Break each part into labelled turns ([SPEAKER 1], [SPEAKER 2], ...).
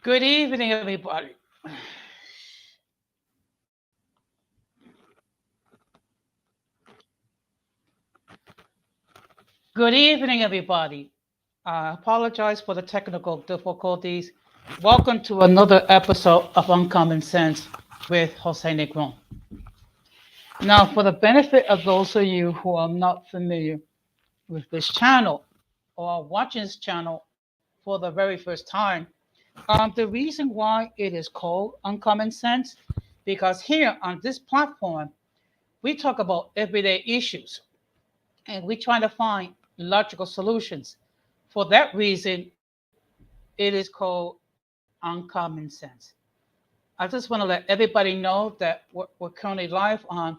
[SPEAKER 1] Good evening, everybody. Good evening, everybody. I apologize for the technical difficulties. Welcome to another episode of Uncommon Sense with Jose Negron. Now, for the benefit of those of you who are not familiar with this channel or are watching this channel for the very first time, the reason why it is called Uncommon Sense, because here on this platform, we talk about everyday issues and we try to find logical solutions. For that reason, it is called Uncommon Sense. I just want to let everybody know that we're currently live on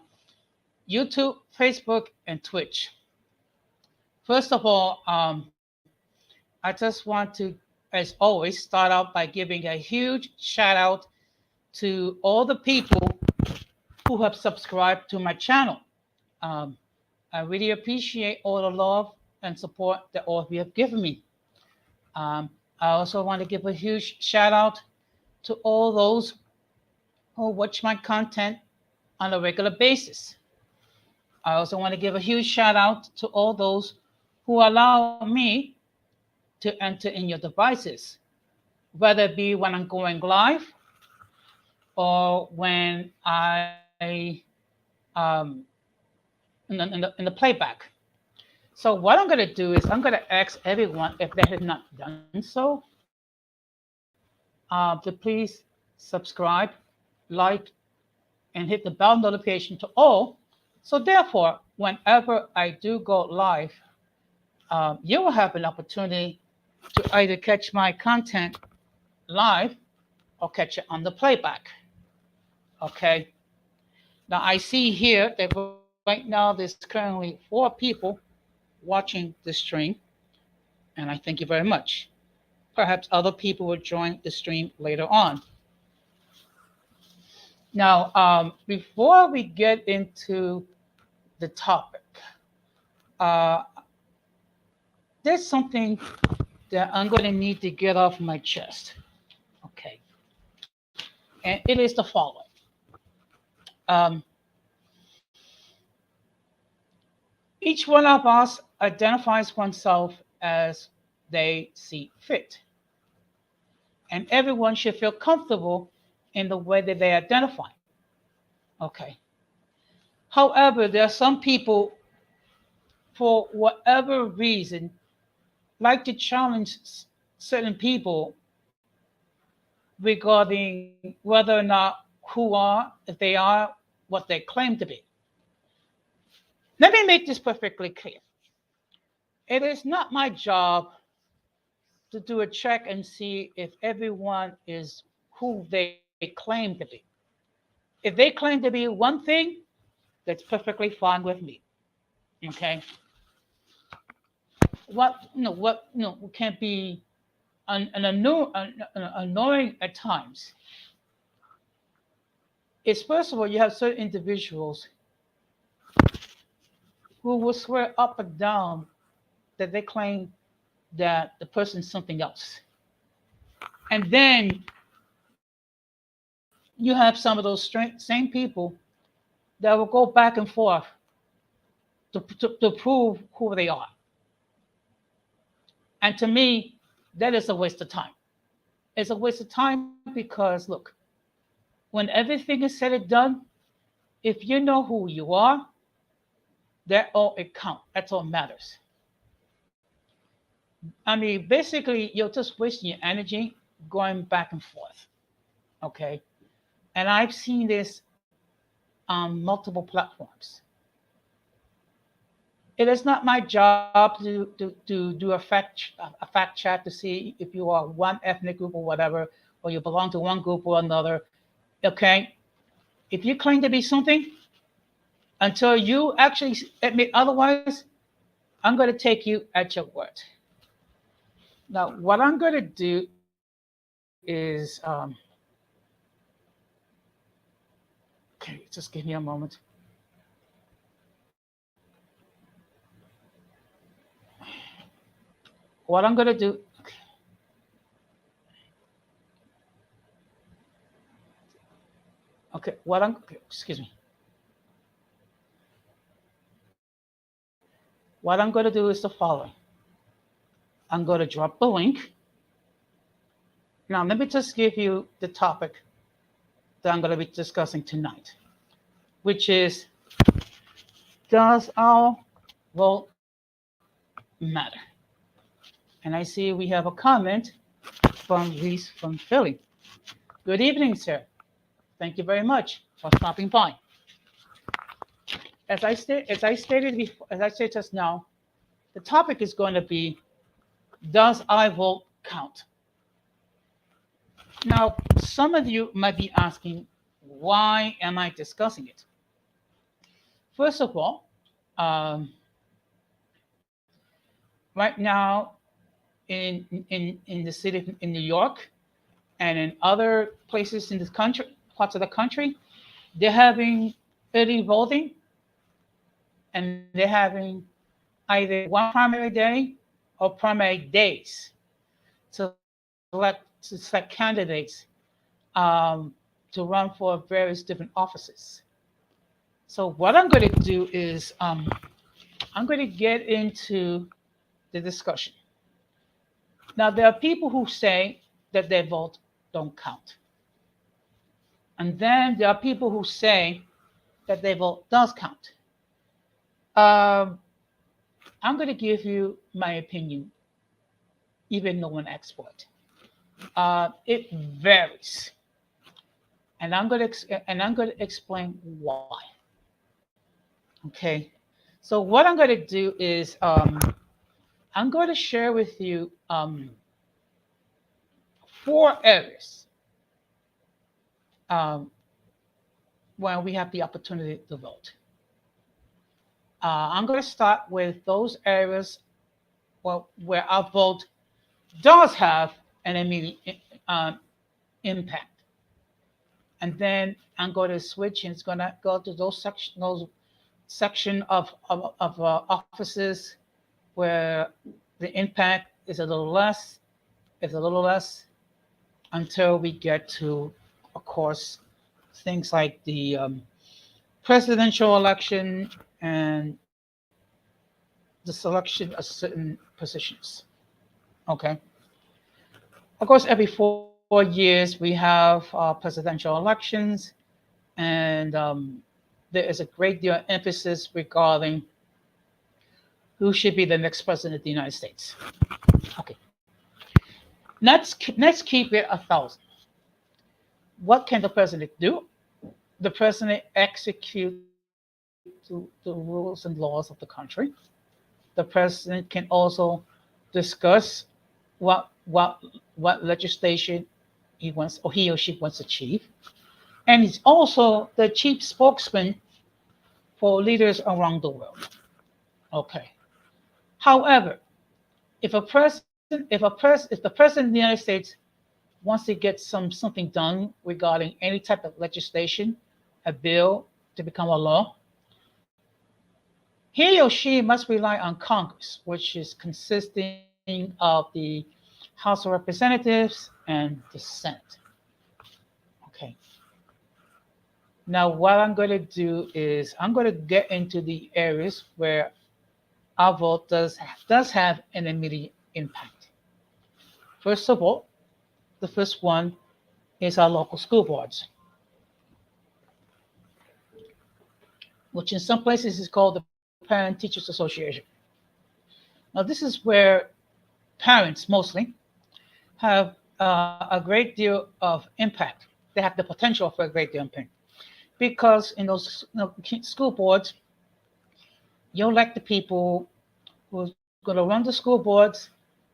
[SPEAKER 1] YouTube, Facebook, and Twitch. First of all, I just want to, as always, start out by giving a huge shout out to all the people who have subscribed to my channel. Um, I really appreciate all the love and support that all of you have given me. Um, I also want to give a huge shout out to all those who watch my content on a regular basis. I also want to give a huge shout out to all those who allow me to enter in your devices, whether it be when I'm going live or when um, in the playback. So what I'm going to do is I'm going to ask everyone if they have not done so, to please subscribe, like, and hit the bell notification to all. So therefore, whenever I do go live, you will have an opportunity to either catch my content live or catch it on the playback. Okay. Now I see here that right now there's currently 4 people watching the stream, and I thank you very much. Perhaps other people will join the stream later on. Now, before we get into the topic, uh, there's something that I'm going to need to get off my chest. Okay. And it is the following. Um, each one of us identifies oneself as they see fit. And everyone should feel comfortable in the way that they identify. Okay. However, there are some people, for whatever reason, like to challenge certain people regarding whether or not who are, if they are what they claim to be. Let me make this perfectly clear. It is not my job to do a check and see if everyone is who they claim to be. If they claim to be one thing, that's perfectly fine with me. Okay. What can be annoying at times is, first of all, you have certain individuals who will swear up and down that they claim that the person's something else. And then you have some of those same people that will go back and forth to prove who they are. And to me, that is a waste of time. It's a waste of time because, look, when everything is said and done, if you know who you are, that all it counts. That's all matters. I mean, basically, you're just wasting your energy going back and forth. Okay. And I've seen this on multiple platforms. It is not my job to do a fact check to see if you are one ethnic group or whatever, or you belong to one group or another. Okay. If you claim to be something, until you actually admit otherwise, I'm going to take you at your word. Now, what I'm going to do is, okay, just give me a moment. What I'm going to do, Okay, excuse me. What I'm going to do is the following. I'm going to drop the link. Now, let me just give you the topic that I'm going to be discussing tonight, which is, does our vote matter? And I see we have a comment from Reese from Philly. Good evening, sir. Thank you very much for stopping by. As I stated just now, the topic is going to be, does I vote count? Now, some of you might be asking, why am I discussing it? First of all, um, right now in the city in New York and in other places in this country, parts of the country, they're having early voting, and they're having either one primary day or primary days to select candidates to run for various different offices. So what I'm going to do is I'm going to get into the discussion. Now there are people who say that their vote don't count, and then there are people who say that their vote does count. Um, I'm going to give you my opinion, even though I'm an expert. It varies, and I'm going to explain why. Okay, so what I'm going to do is I'm going to share with you four areas um, where we have the opportunity to vote. I'm going to start with those areas where our vote does have an immediate impact. And then I'm going to switch and it's going to go to those section of offices where the impact is a little less, until we get to, of course, things like the presidential election and the selection of certain positions. Okay. Of course, every 4 years we have presidential elections, and there is a great deal of emphasis regarding who should be the next president of the United States. Okay, let's keep it 1,000. What can the president do? The president execute the rules and laws of the country. The president can also discuss what what legislation he or she wants to achieve, and he's also the chief spokesman for leaders around the world. Okay. However, if the president of the United States wants to get something done regarding any type of legislation, a bill to become a law, he or she must rely on Congress, which is consisting of the House of Representatives and the Senate. Okay. Now, what I'm going to do is I'm going to get into the areas where our vote does have an immediate impact. First of all, the first one is our local school boards, which in some places is called the Parent Teachers Association. Now, this is where parents mostly have a great deal of impact. They have the potential for a great deal of impact because in those school boards, you elect the people who's going to run the school boards,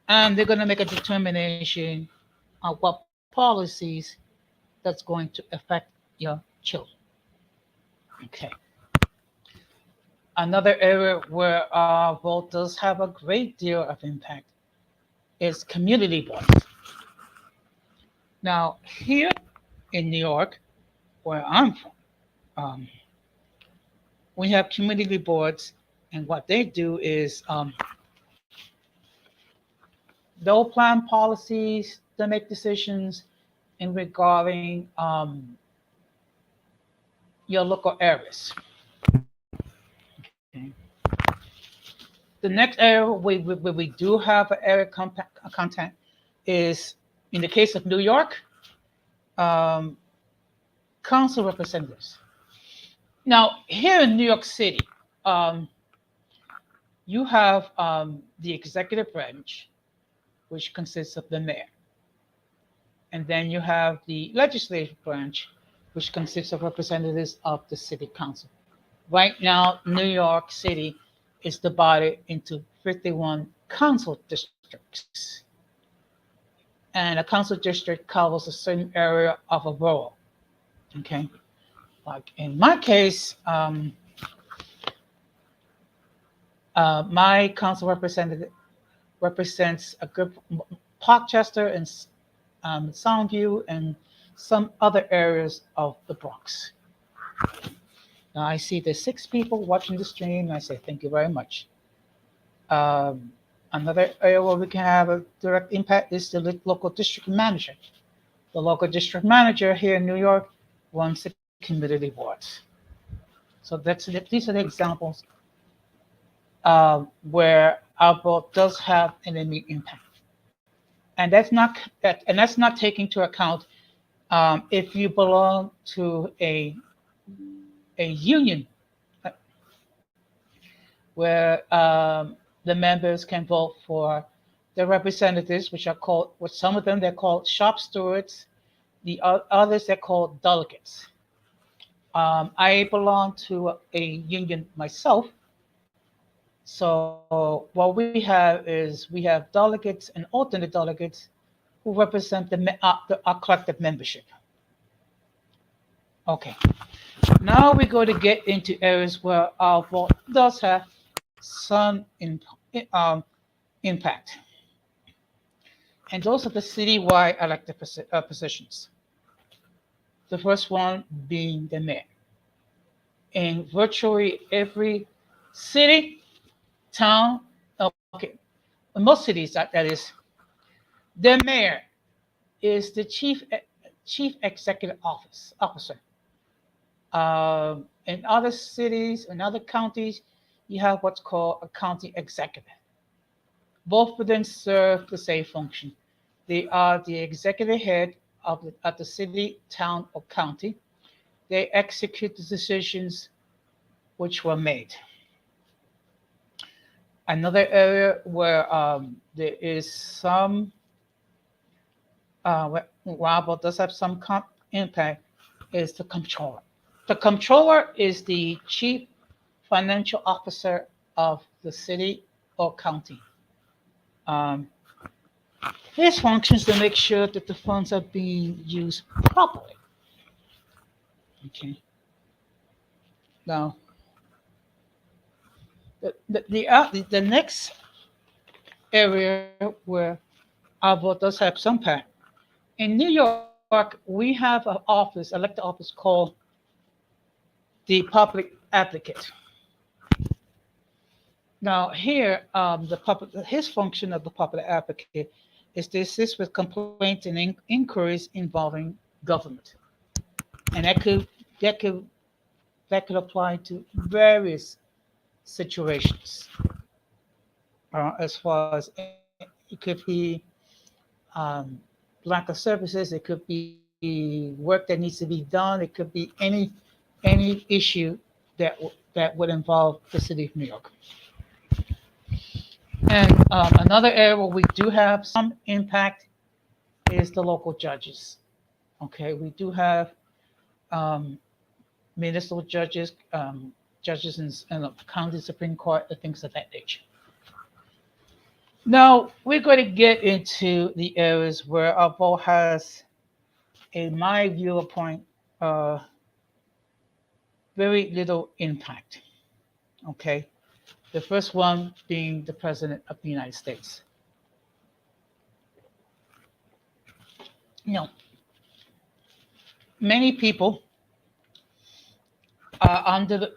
[SPEAKER 1] and they're going to make a determination on what policies that's going to affect your children. Okay. Another area where our vote does have a great deal of impact is community boards. Now, here in New York, where I'm from, um, we have community boards, and what they do is they'll plan policies, they make decisions in regarding your local areas. Okay. The next area where we do have an area content is, in the case of New York, um, council representatives. Now, here in New York City, um, you have the executive branch, which consists of the mayor. And then you have the legislative branch, which consists of representatives of the city council. Right now, New York City is divided into 51 council districts. And a council district covers a certain area of a borough. Okay. Like in my case, my council representative represents a group, Parkchester and Soundview and some other areas of the Bronx. Now I see there's 6 people watching the stream. I say thank you very much. Another area where we can have a direct impact is the local district manager. The local district manager here in New York runs the community boards. So these are the examples where our vote does have an immediate impact, and that's not taking into account if you belong to a union where the members can vote for their representatives, which are called, with some of them they're called shop stewards, the others they're called delegates. I belong to a union myself, so what we have is we have delegates and alternate delegates who represent our collective membership. Okay, now we're going to get into areas where our vote does have some impact. And those are the citywide elected positions. The first one being the mayor. In virtually every city, town, okay, in most cities that is, the mayor is the chief executive officer. In other cities, in other counties, you have what's called a county executive. Both of them serve the same function. They are the executive head of the city, town, or county. They execute the decisions which were made. Another area where there is some, where does have some impact is the comptroller. The comptroller is the chief financial officer of the city or county. His function is to make sure that the funds are being used properly. Okay. Now, the next area where our vote does have some impact. In New York, we have an office, elected office called the public advocate. Now, here, his function of the public advocate is to assist with complaints and inquiries involving government, and that could apply to various situations. As far as it could be lack of services, it could be work that needs to be done, it could be any issue that would involve the city of New York. And another area where we do have some impact is the local judges. Okay, we do have municipal judges, judges in the county Supreme Court, and things of that nature. Now we're going to get into the areas where our vote has, in my viewpoint, very little impact. Okay, the first one being the President of the United States. You know, many people are under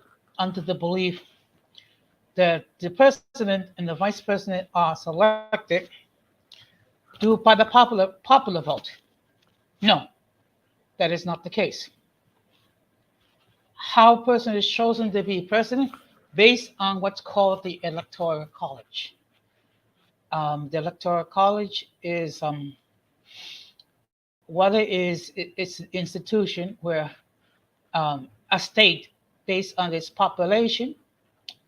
[SPEAKER 1] the belief that the president and the vice president are selected by the popular vote. No, that is not the case. how a person is chosen to be president based on what's called the Electoral College. The Electoral College is what it is. It's an institution where a state, based on its population,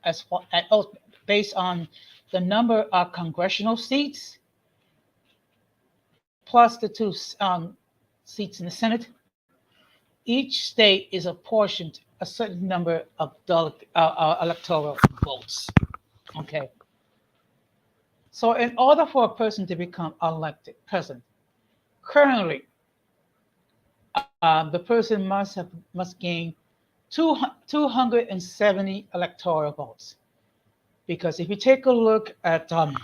[SPEAKER 1] as based on the number of congressional seats, plus the two seats in the Senate, each state is apportioned a certain number of electoral votes. Okay. So, in order for a person to become elected president, currently, the person must gain 270 electoral votes. Because if you take a look at the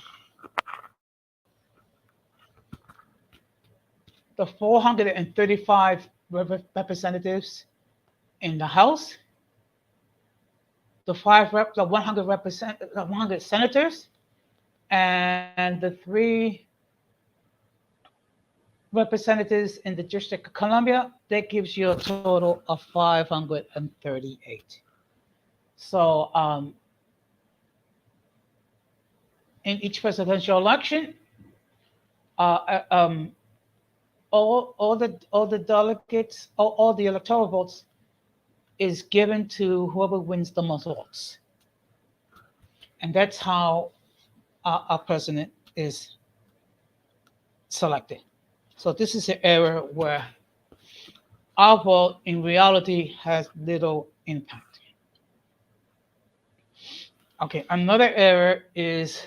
[SPEAKER 1] 435 representatives in the House, the 100 senators, and the 3 representatives in the District of Columbia, that gives you a total of 538. So in each presidential election, all the delegates, all the electoral votes is given to whoever wins the most votes, and that's how our president is selected. So this is an area where our vote in reality has little impact. Okay, another area is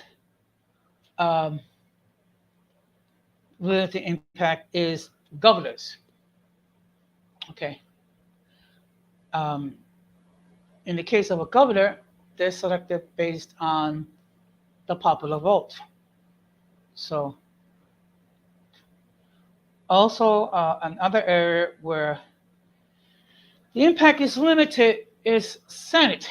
[SPEAKER 1] relative impact is governors. Okay. In the case of a governor, they're selected based on the popular vote. So also another area where the impact is limited is Senate.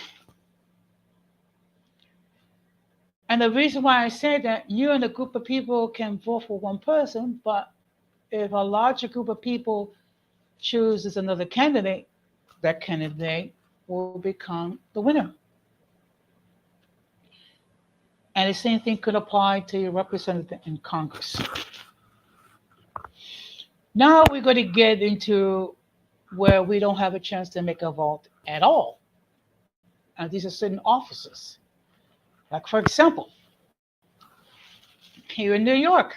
[SPEAKER 1] And the reason why I say that, you and a group of people can vote for one person, but if a larger group of people chooses another candidate, that candidate will become the winner. And the same thing could apply to your representative in Congress. Now we're going to get into where we don't have a chance to make a vote at all. And these are certain offices. Like, for example, here in New York,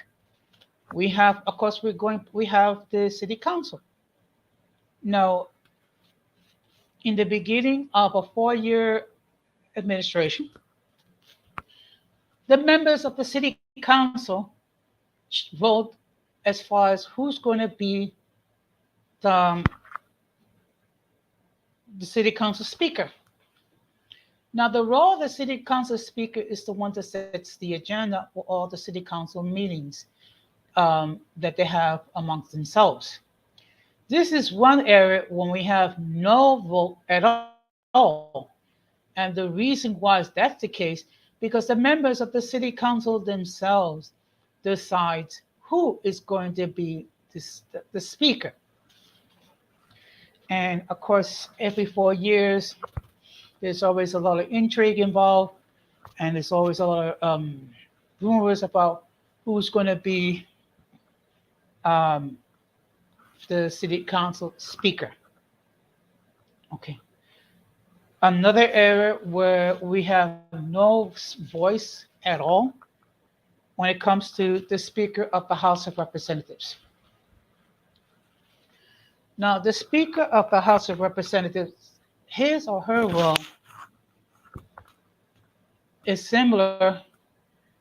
[SPEAKER 1] we have, of course, we have the city council. Now, in the beginning of a 4-year administration, the members of the city council vote as far as who's going to be the, the city council speaker. Now, the role of the city council speaker is the one that sets the agenda for all the city council meetings that they have amongst themselves. This is one area when we have no vote at all. And the reason why that's the case, because the members of the city council themselves decide who is going to be the speaker. And of course, every 4 years, there's always a lot of intrigue involved, and there's always a lot of rumors about who's going to be um, the city council speaker. Okay. Another area where we have no voice at all when it comes to the Speaker of the House of Representatives. Now, the Speaker of the House of Representatives, his or her role is similar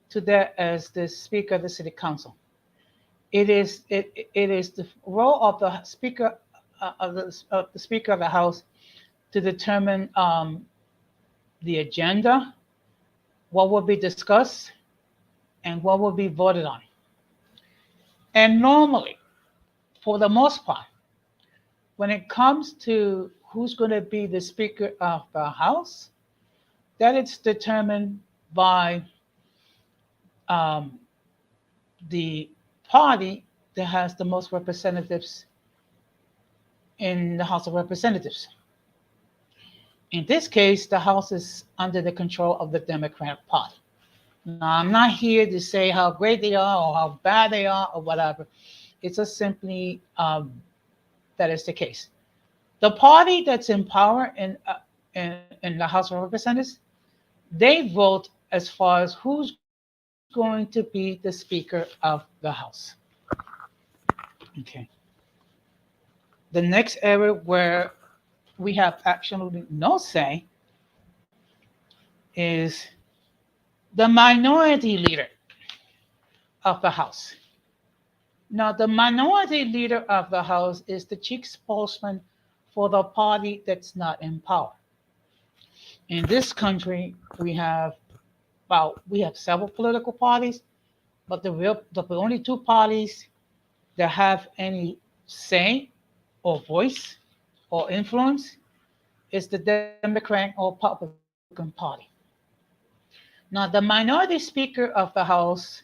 [SPEAKER 1] to that as the Speaker of the City Council. It is the role of the Speaker of the Speaker of the House to determine the agenda, what will be discussed, and what will be voted on. And normally, for the most part, when it comes to who's going to be the Speaker of the House, that is determined by the party that has the most representatives in the House of Representatives. In this case, the House is under the control of the Democratic Party. Now, I'm not here to say how great they are or how bad they are or whatever. It's just simply that is the case. The party that's in power in the House of Representatives, they vote as far as who's going to be the Speaker of the House. Okay. The next area where we have absolutely no say is the minority leader of the House. Now, the minority leader of the House is the chief spokesman for the party that's not in power. In this country, we have several political parties, but the only two parties that have any say or voice or influence is the Democrat or Republican Party. Now, the minority speaker of the House,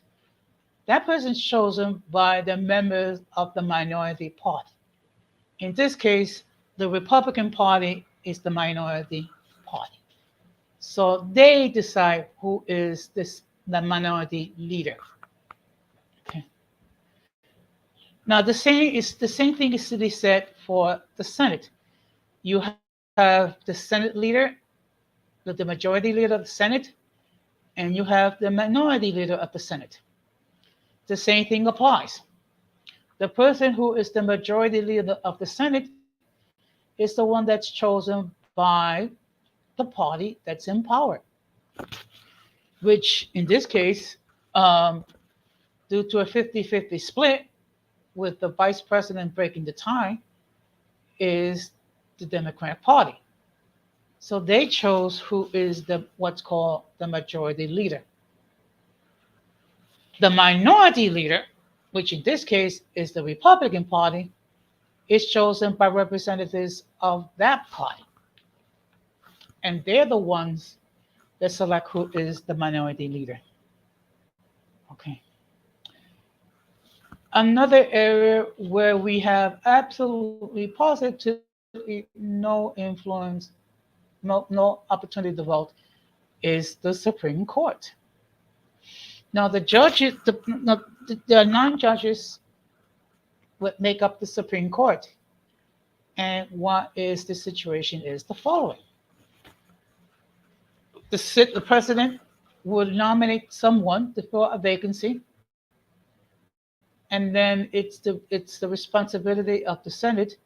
[SPEAKER 1] that person is chosen by the members of the minority party. In this case, the Republican Party is the minority party. So they decide who is the minority leader. Okay. Now the same thing is to be said for the Senate. You have the Senate leader, the majority leader of the Senate, and you have the minority leader of the Senate. The same thing applies. The person who is the majority leader of the Senate is the one that's chosen by the party that's in power, which in this case, um, due to a 50-50 split with the vice president breaking the tie, is the Democratic Party. So they chose who is what's called the majority leader. The minority leader, which in this case is the Republican Party, is chosen by representatives of that party. And they're the ones that select who is the minority leader. Okay. Another area where we have absolutely positively no influence, no opportunity to vote, is the Supreme Court. Now, the judges, the non-judges would make up the Supreme Court. And what is the situation is the following. The president would nominate someone to fill a vacancy, and then it's the responsibility of the Senate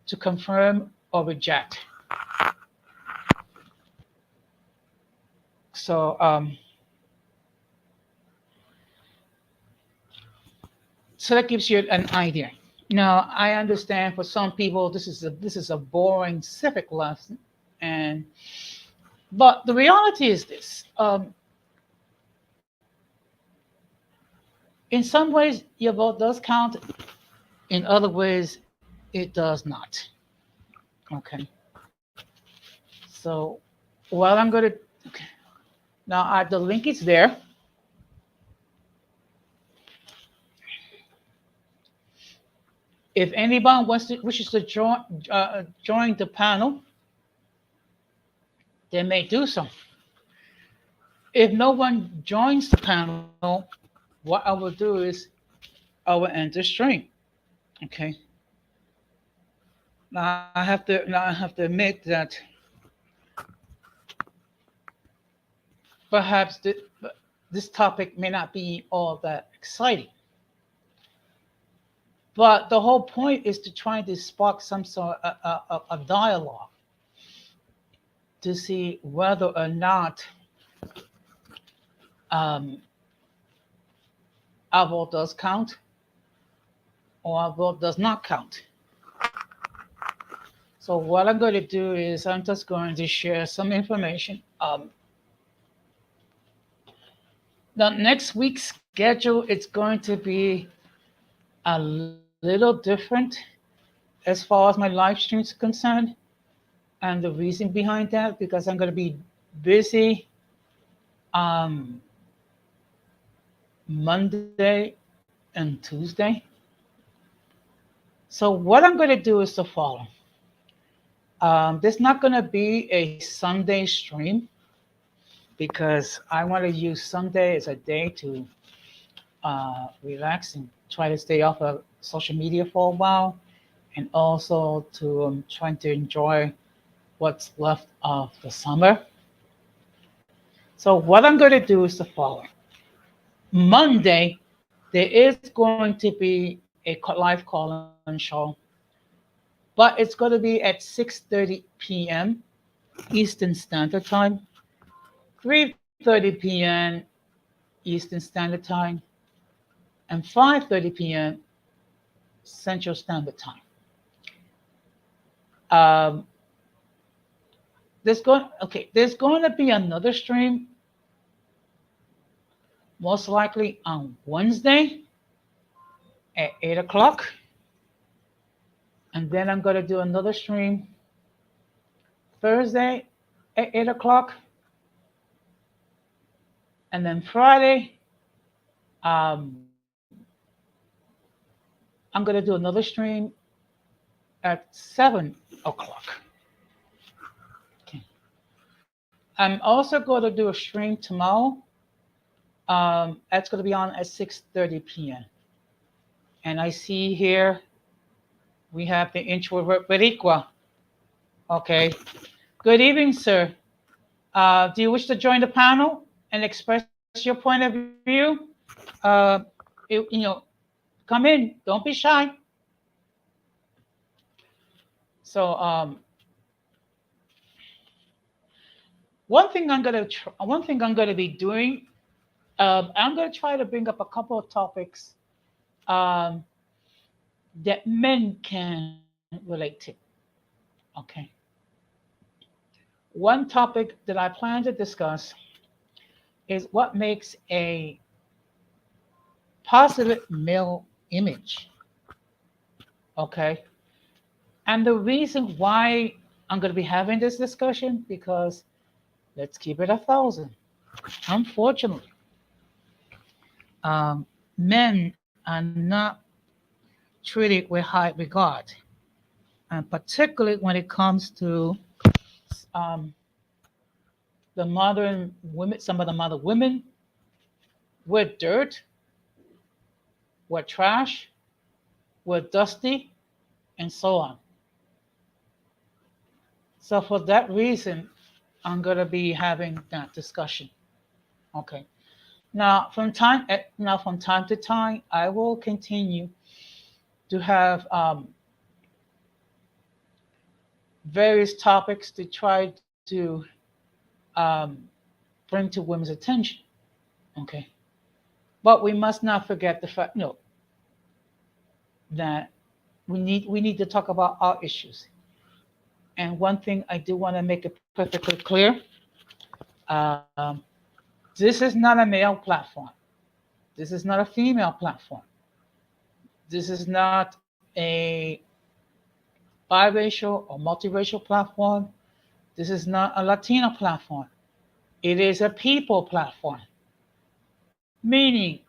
[SPEAKER 1] to confirm or reject. So so that gives you an idea. Now, I understand for some people this is a boring civic lesson, and but the reality is this: in some ways, your vote does count. In other ways, it does not. Okay. So, what I'm going to okay. Now, the link is there. If anyone wishes to join the panel, they may do so. If no one joins the panel, what I will do is I will end the stream. Okay. Now I have to admit that perhaps this topic may not be all that exciting. But the whole point is to try to spark some sort of a dialogue to see whether or not um, our vote does count or our vote does not count. So what I'm going to do is I'm just going to share some information. The next week's schedule, it's going to be a little different as far as my live streams are concerned. And the reason behind that, because I'm going to be busy Monday and Tuesday. So what I'm going to do is the following. There's not going to be a Sunday stream because I want to use Sunday as a day to relax and try to stay off of social media for a while, and also to trying to enjoy what's left of the summer. So what I'm going to do is the following. Monday, there is going to be a live call-in show, but it's going to be at 6:30 p.m. Eastern Standard Time, 3:30 p.m. Eastern Standard Time, and 5:30 p.m. Central Standard Time. Um, there's going to be another stream, most likely on Wednesday at 8 o'clock, and then I'm going to do another stream Thursday at 8 o'clock, and then Friday, um, I'm going to do another stream at 7 o'clock. Okay. I'm also going to do a stream tomorrow. That's going to be on at 6:30 p.m. And I see here we have the introvert Bericua. Okay. Good evening, sir. Do you wish to join the panel and express your point of view? Uh, come in. Don't be shy. So one thing I'm gonna be doing. I'm gonna try to bring up a couple of topics um, that men can relate to. Okay. One topic that I plan to discuss is what makes a positive male image. Okay. And the reason why I'm going to be having this discussion, because let's keep it 1,000. Unfortunately, men are not treated with high regard, and particularly when it comes to um, the modern women, some of the modern women, we're dirt, we're trash, we're dusty, and so on. So for that reason, I'm going to be having that discussion. Okay. From time to time, I will continue to have various topics to try to um, bring to women's attention. Okay, but we must not forget the fact, that we need to talk about our issues. And one thing I do want to make it perfectly clear: um, this is not a male platform. This is not a female platform. This is not a biracial or multiracial platform. This is not a Latino platform. It is a people platform, meaning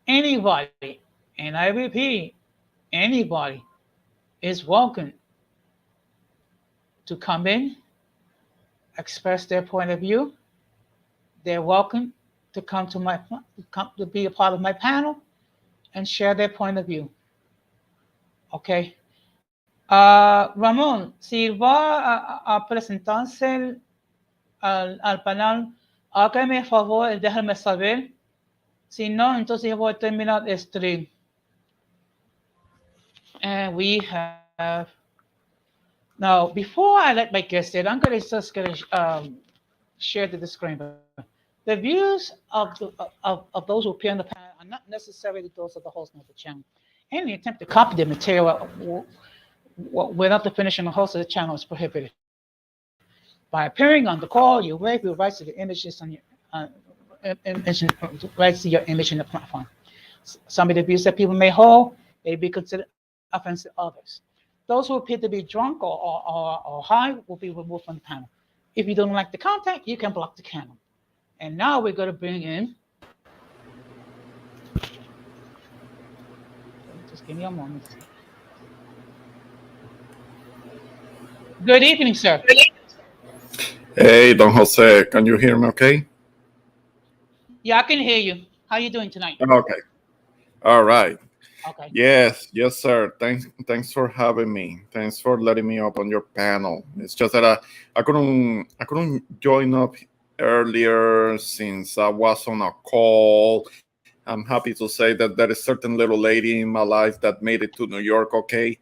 [SPEAKER 1] anybody, and I repeat, anybody is welcome to come in, express their point of view. They're welcome to come to be a part of my panel and share their point of view. Okay. Ramón, si va a presentarse al panel, hágame el favor y déjame saber. Si no, entonces yo voy a terminar el stream. And we have now. Before I let my guests in, I'm just going to share the disclaimer. The views of those who appear on the panel are not necessarily those of the host of the channel. Any attempt to copy the material without the permission of the host of the channel is prohibited. By appearing on the call, you waive your rights to the images on your rights to your image in the platform. Some of the views that people may hold may be considered offensive to others. Those who appear to be drunk or high will be removed from the panel. If you don't like the content, you can block the channel. And now we're going to bring in. Just give me a moment. Good evening, sir.
[SPEAKER 2] Hey, Don Jose, can you hear me okay?
[SPEAKER 1] Yeah, I can hear you. How you doing tonight?
[SPEAKER 2] Okay. All right.
[SPEAKER 1] Okay.
[SPEAKER 2] Yes, sir. Thanks for having me. Thanks for letting me up on your panel. It's just that I couldn't join up earlier since I was on a call. I'm happy to say that there is certain little lady in my life that made it to New York okay.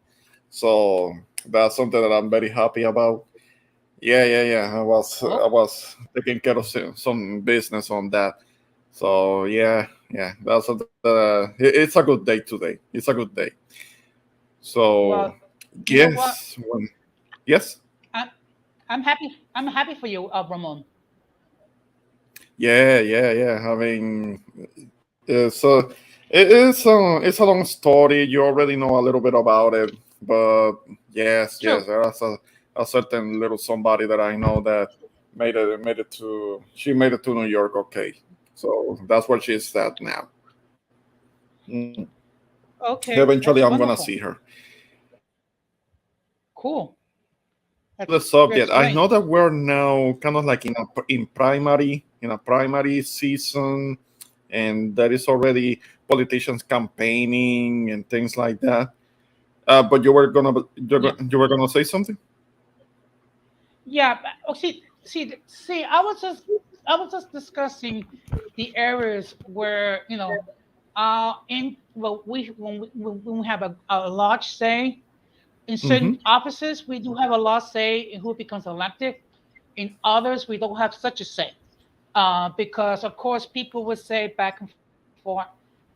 [SPEAKER 2] So that's something that I'm very happy about. Yeah. I
[SPEAKER 1] Oh,
[SPEAKER 2] was taking care of some business on that. So yeah. That's it's a good day today. It's a good day. So
[SPEAKER 1] well, you know what?
[SPEAKER 2] yes, yes,
[SPEAKER 1] I, I'm happy. I'm happy for you, Ramon.
[SPEAKER 2] yeah. I mean, so it's a long story. You already know a little bit about it, but yes,
[SPEAKER 1] True.
[SPEAKER 2] there's a certain little somebody that I know that made it to New York okay. So that's where she's at now. Mm.
[SPEAKER 1] Okay,
[SPEAKER 2] Eventually,
[SPEAKER 1] that's
[SPEAKER 2] I'm gonna see
[SPEAKER 1] wonderful.
[SPEAKER 2] her.
[SPEAKER 1] Cool.
[SPEAKER 2] Back to the subject.
[SPEAKER 1] That's
[SPEAKER 2] I
[SPEAKER 1] great.
[SPEAKER 2] know that we're now kind of like in a primary season, and there is already politicians campaigning and things like that. But
[SPEAKER 1] Yeah.
[SPEAKER 2] you were gonna say something.
[SPEAKER 1] Yeah. Oh, see. I was just discussing the areas where in well, when we have a large say in
[SPEAKER 2] Mm-hmm.
[SPEAKER 1] certain offices, we do have a large say in who becomes elected. In others, we don't have such a say. Because of course people would say back and forth,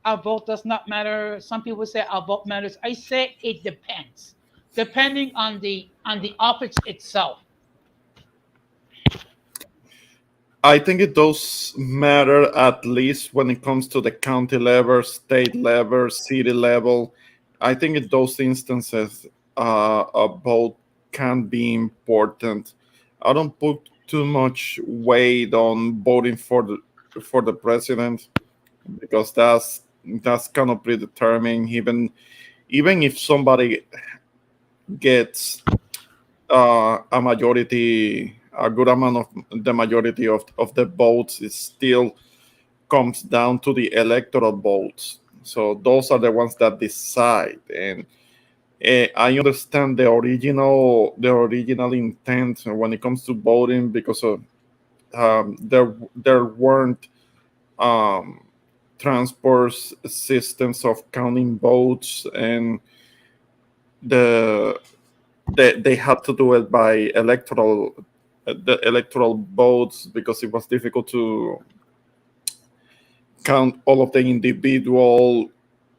[SPEAKER 1] our vote does not matter. Some people would say our vote matters. I say it depends, depending on the office itself.
[SPEAKER 2] I think it does matter at least when it comes to the county level, state level, city level. I think in those instances, a vote can be important. I don't put too much weight on voting for the president because that's kind of predetermined. Even if somebody gets a good amount of the majority of the votes, it still comes down to the electoral votes. So those are the ones that decide. And I understand the original intent when it comes to voting because of there weren't um, transport systems of counting votes, and the they had to do it by the electoral votes because it was difficult to count all of the individual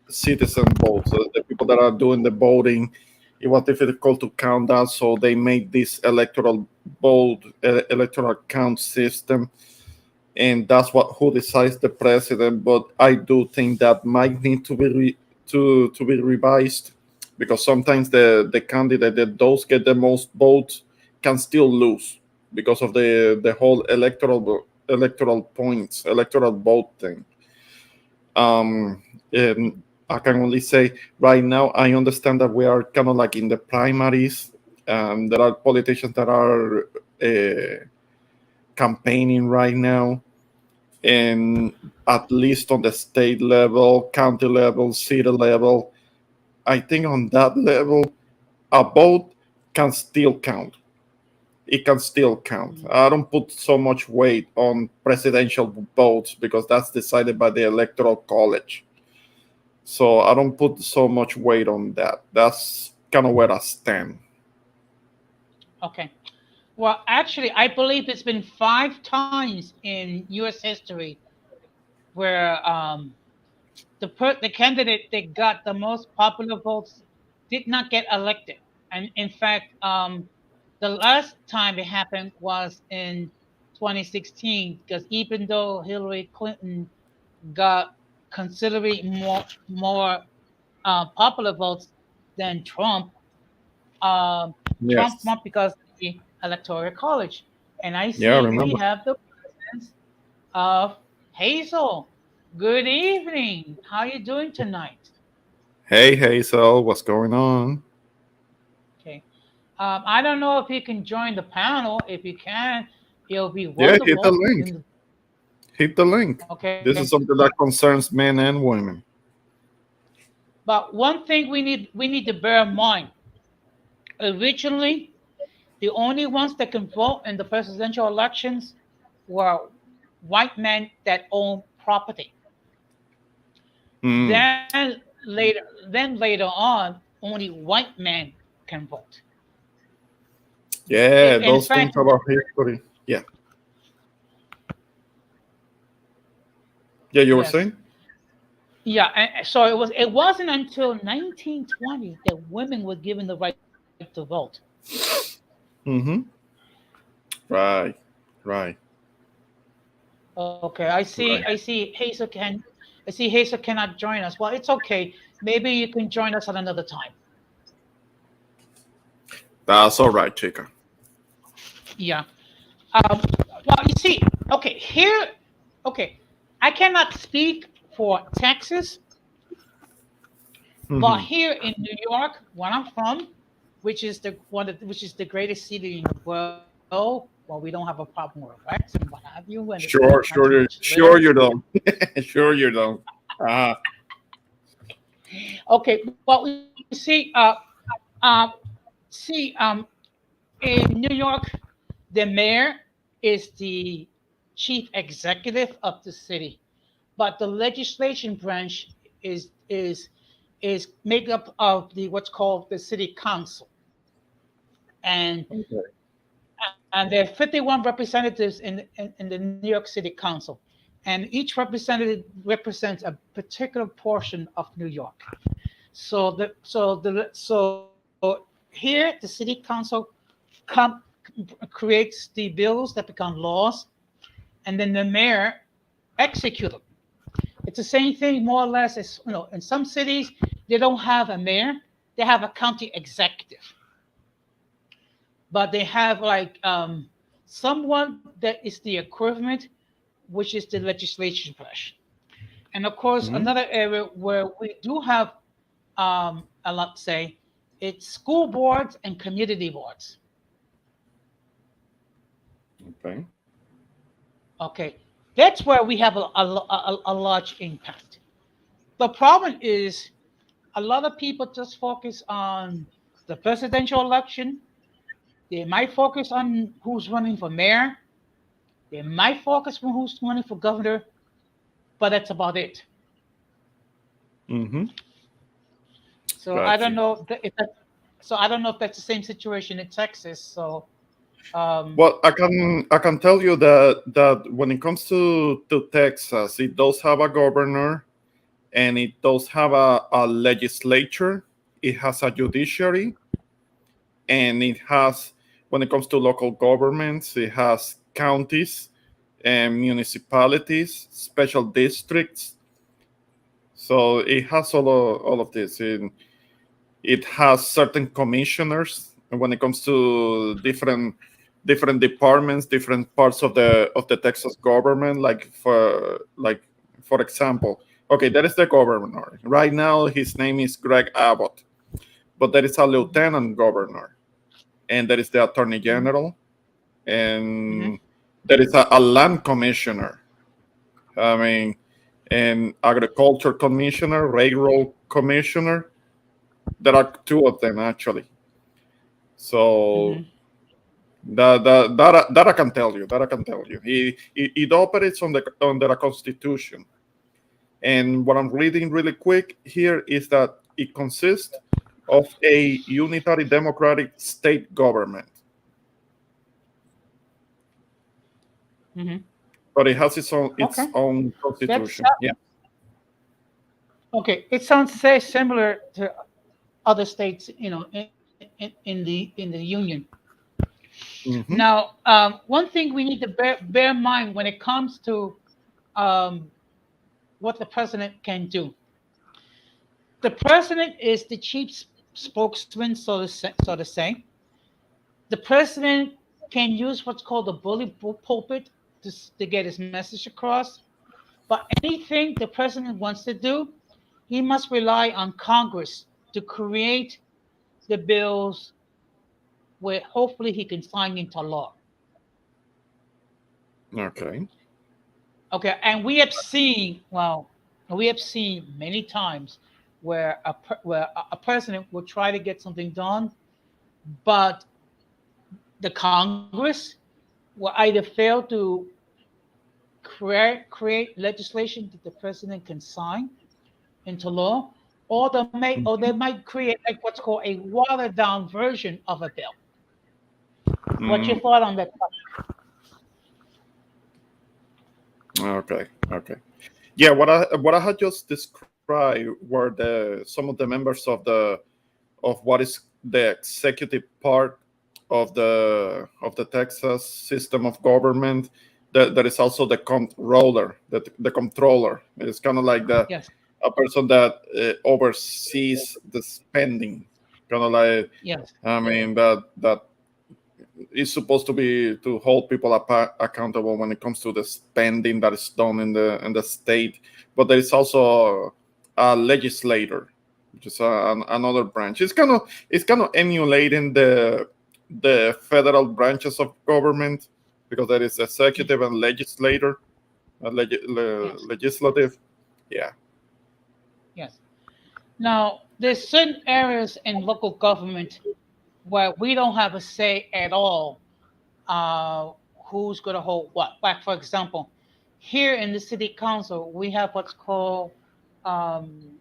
[SPEAKER 2] citizen votes. So the people that are doing the voting, it was difficult to count that, so they made this electoral count system, and that's what who decides the president. But I do think that might need to be revised because sometimes the candidate that does get the most votes can still lose because of the whole electoral points, electoral vote thing. um and I can only say right now I understand that we are kind of like in the primaries. There are politicians that are campaigning right now, and at least on the state level, county level, city level, I think on that level a vote can still count. It can still count.
[SPEAKER 1] Mhm.
[SPEAKER 2] I don't put so much weight on presidential votes because that's decided by the electoral college. So I don't put so much weight on that. That's kind of where I stand.
[SPEAKER 1] Okay. Well, actually, I believe it's been 5 times in U.S. history where the candidate that got the most popular votes did not get elected. And in fact, the last time it happened was in 2016, because even though Hillary Clinton got considerably more popular votes than Trump, Trump
[SPEAKER 2] Yes.
[SPEAKER 1] won because of the Electoral College. And I
[SPEAKER 2] Yeah, I
[SPEAKER 1] see we
[SPEAKER 2] remember.
[SPEAKER 1] have the presence of Hazel. Good evening. How are you doing tonight?
[SPEAKER 2] Hey, Hazel, what's going on?
[SPEAKER 1] Okay. I don't know if you can join the panel. If you can, it'll be
[SPEAKER 2] Yeah, hit the
[SPEAKER 1] wonderful.
[SPEAKER 2] link. Hit the link.
[SPEAKER 1] Okay.
[SPEAKER 2] This is something that concerns men and women.
[SPEAKER 1] But one thing we need to bear in mind: originally, the only ones that can vote in the presidential elections were white men that own property.
[SPEAKER 2] Mm.
[SPEAKER 1] Then later on, only white men can vote.
[SPEAKER 2] Yeah,
[SPEAKER 1] In
[SPEAKER 2] those things
[SPEAKER 1] fact,
[SPEAKER 2] about history. Yeah. Yeah, you were
[SPEAKER 1] yes,
[SPEAKER 2] saying?
[SPEAKER 1] yeah. So it wasn't until 1920 that women were given the right to vote.
[SPEAKER 2] Mm-hmm. Right. Right.
[SPEAKER 1] Okay, I see.
[SPEAKER 2] Right.
[SPEAKER 1] I see. Hazel can. I see Hazel cannot join us. Well, it's okay. Maybe you can join us at another time.
[SPEAKER 2] That's all right, chica.
[SPEAKER 1] Yeah. Um, well, you see, okay, here, okay, I cannot speak for Texas, but
[SPEAKER 2] Mm-hmm.
[SPEAKER 1] here in New York, where I'm from, which is the greatest city in the world. Well, we don't have a problem with rats and what have you, and it's not too much litter.
[SPEAKER 2] Sure you don't. Sure you don't. Uh,
[SPEAKER 1] Okay, well, you see, see, in New York, the mayor is the chief executive of the city, but the legislation branch is is is made up of the what's called the city council, and
[SPEAKER 2] okay.
[SPEAKER 1] and there are 51 representatives in the New York City Council, and each representative represents a particular portion of New York. So here the city council come, creates the bills that become laws, and then the mayor execute them. It's the same thing, more or less, as in some cities they don't have a mayor; they have a county executive, but they have like someone that is the equivalent, which is the legislation branch. And of course,
[SPEAKER 2] Hmm.
[SPEAKER 1] another area where we do have a lot to say, it's school boards and community boards.
[SPEAKER 2] Okay.
[SPEAKER 1] Okay, that's where we have a large impact. The problem is a lot of people just focus on the presidential election. They might focus on who's running for mayor. They might focus on who's running for governor, but that's about it.
[SPEAKER 2] Mm-hmm.
[SPEAKER 1] So I
[SPEAKER 2] Got
[SPEAKER 1] don't
[SPEAKER 2] you.
[SPEAKER 1] know so I don't know if that's the same situation in Texas. So um,
[SPEAKER 2] Well, I can tell you that when it comes to Texas, it does have a governor and it does have a legislature. It has a judiciary, and it has, when it comes to local governments, it has counties and municipalities, special districts. So it has all of this. It has certain commissioners when it comes to different departments, different parts of the Texas government. For example, okay, that is the governor. Right now, his name is Greg Abbott, but there is a
[SPEAKER 1] mhm,
[SPEAKER 2] lieutenant governor, and there is the attorney
[SPEAKER 1] mhm,
[SPEAKER 2] general, and
[SPEAKER 1] mhm,
[SPEAKER 2] there is a land commissioner. I mean, and agriculture commissioner, railroad commissioner. There are two of them actually. So
[SPEAKER 1] mhm.
[SPEAKER 2] that I can tell you. That I can tell you. It operates on the under a constitution. And what I'm reading really quick here is that it consists of a unitary democratic state government,
[SPEAKER 1] Mhm.
[SPEAKER 2] but it has its own
[SPEAKER 1] Okay.
[SPEAKER 2] its own
[SPEAKER 1] That's
[SPEAKER 2] constitution. Yeah.
[SPEAKER 1] okay. It sounds very similar to other states, in the union.
[SPEAKER 2] Hmm.
[SPEAKER 1] Now, one thing we need to bear in mind when it comes to um, what the president can do. The president is the chief spokesman, so to say. The president can use what's called the bully pulpit to get his message across. But anything the president wants to do, he must rely on Congress to create the bills where hopefully he can sign into law.
[SPEAKER 2] Okay.
[SPEAKER 1] Okay, and we have seen many times where a president will try to get something done, but the Congress will either fail to create legislation that the president can sign into law, or they might create like what's called a watered down version of a bill. What's your
[SPEAKER 2] Mm,
[SPEAKER 1] thought on that?
[SPEAKER 2] okay. Okay. Yeah. What I had just described were the some of the members of what is the executive part of the Texas system of government. That is also the controller. That the controller is kind of like the
[SPEAKER 1] Yes,
[SPEAKER 2] a person that oversees the spending. Kind of like,
[SPEAKER 1] yes,
[SPEAKER 2] I mean, that is supposed to be to hold people accountable when it comes to the spending that is done in the state. But there is also a legislator, which is another branch. It's kind of emulating the federal branches of government, because there is executive and legislator,
[SPEAKER 1] yes,
[SPEAKER 2] legislative. Yeah.
[SPEAKER 1] yes. Now, there's certain areas in local government where we don't have a say at all. Uh, who's going to hold what? Like, for example, here in the city council, we have what's called um,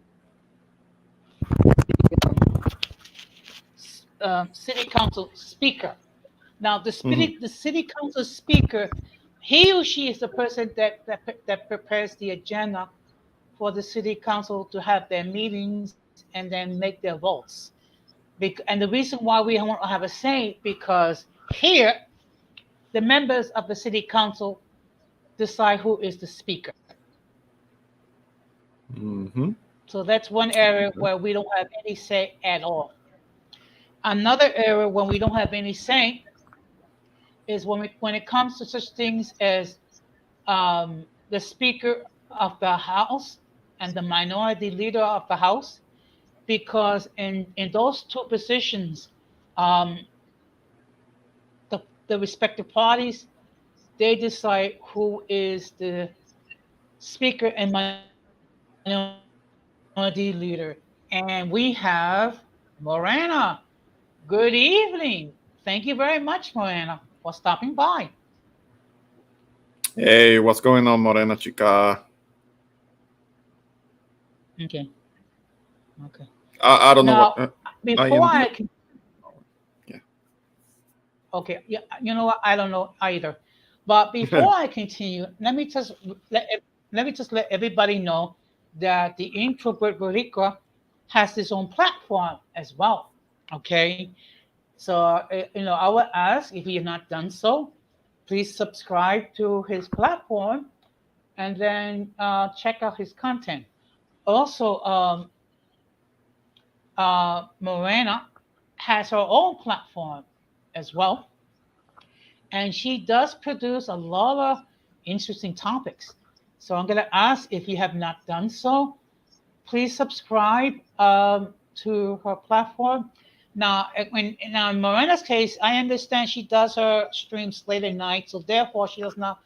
[SPEAKER 1] city council speaker. Now, the
[SPEAKER 2] Hmm.
[SPEAKER 1] city council speaker, he or she is the person that prepares the agenda for the city council to have their meetings and then make their votes. And the reason why we don't have a say because here the members of the city council decide who is the speaker.
[SPEAKER 2] Hmm.
[SPEAKER 1] So that's one area where we don't have any say at all. Another area where we don't have any say is when it comes to such things as the Speaker of the House and the minority leader of the House, because in those two positions, um, the respective parties they decide who is the Speaker and minority leader, and we have Morena. Good evening. Thank you very much, Morena, for stopping by.
[SPEAKER 2] Hey, what's going on, Morena Chica?
[SPEAKER 1] Okay. Okay.
[SPEAKER 2] I don't know what
[SPEAKER 1] Now, before
[SPEAKER 2] IND.
[SPEAKER 1] I can,
[SPEAKER 2] Yeah.
[SPEAKER 1] okay, yeah, you know what? I don't know either. But before I continue, let let me just let everybody know that the Introvert Boricua has his own platform as well. Okay, so I would ask if you have not done so, please subscribe to his platform and then check out his content. Also, Morena has her own platform as well, and she does produce a lot of interesting topics. So I'm going to ask if you have not done so, please subscribe to her platform. Now in Morena's case, I understand she does her streams late at night, so therefore she does not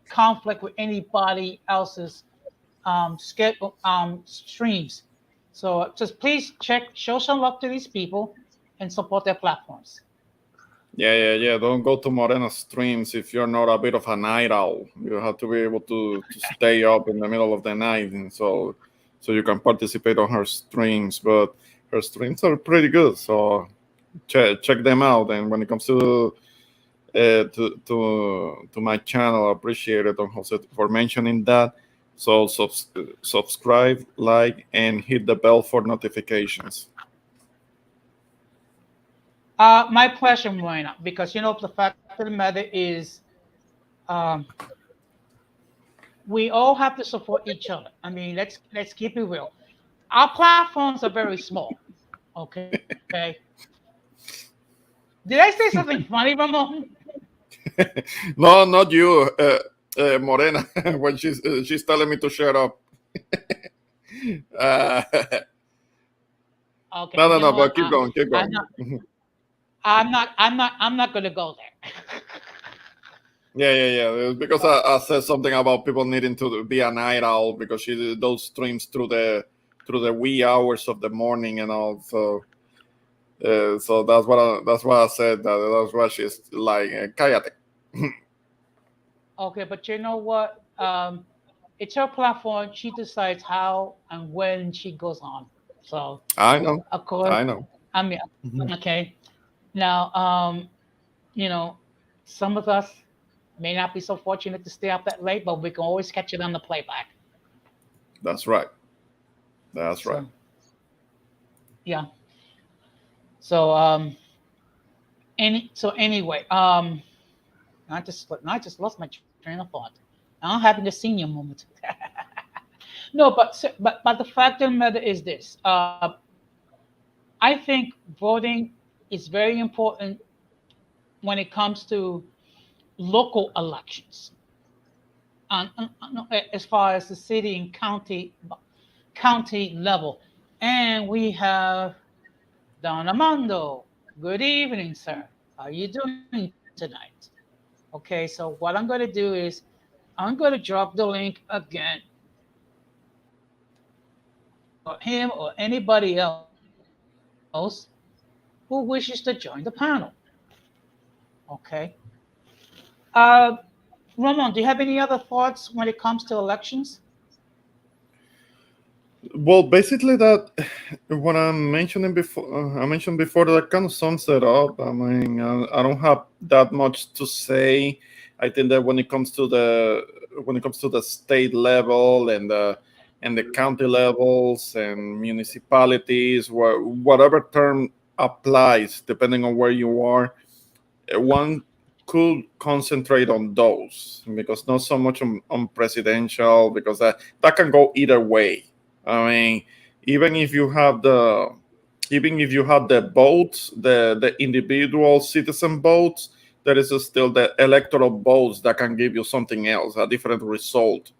[SPEAKER 1] conflict with anybody else's schedule streams. So just please show some love to these people, and support their platforms.
[SPEAKER 2] Yeah. Don't go to Morena streams if you're not a bit of a night owl. You have to be able to stay up in the middle of the night, and so you can participate on her streams. But her streams are pretty good, so check them out. And when it comes to my channel, I appreciate it, Don Jose, for mentioning that. So subscribe, like, and hit the bell for notifications.
[SPEAKER 1] My pleasure, Morena, because the fact of the matter is, um, we all have to support each other. I mean, let's keep it real. Our platforms are very small. Okay. Did I say something funny, Ramon?
[SPEAKER 2] No, not you, Morena. When she's telling me to shut up. uh,
[SPEAKER 1] Okay.
[SPEAKER 2] no, no,
[SPEAKER 1] You know
[SPEAKER 2] no.
[SPEAKER 1] what?
[SPEAKER 2] But keep going, keep
[SPEAKER 1] I'm
[SPEAKER 2] going.
[SPEAKER 1] not. I'm not going to go there.
[SPEAKER 2] Yeah. Because I said something about people needing to be a night owl because she did those streams through the wee hours of the morning and all. So that's why I said that. That's why she's like, "Cállate."
[SPEAKER 1] Okay, but you know what? It's her platform. She decides how and when she goes on. So,
[SPEAKER 2] I know,
[SPEAKER 1] of course,
[SPEAKER 2] I know.
[SPEAKER 1] I mean,
[SPEAKER 2] Mhm.
[SPEAKER 1] okay. Now, you know, some of us may not be so fortunate to stay up that late, but we can always catch it on the playback.
[SPEAKER 2] That's right. That's right.
[SPEAKER 1] So, yeah. So, anyway, I just lost my train of thought. I'm having a senior moment. No, but the fact of the matter is this: I think voting is very important when it comes to local elections, as far as the city and county level. And we have Don Armando. Good evening, sir. How are you doing tonight? Okay, so what I'm going to do is I'm going to drop the link again for him or anybody else who wishes to join the panel. Okay. Uh, Ramon, do you have any other thoughts when it comes to elections?
[SPEAKER 2] Well, basically, that what I mentioned before that kind of sums it up. I mean, I don't have that much to say. I think that when it comes to the state level and the county levels and municipalities, whatever term applies, depending on where you are, one could concentrate on those because not so much on presidential because that can go either way. I mean, even if you have the even if you have the votes, the individual citizen votes, there is still the electoral votes that can give you something else, a different result,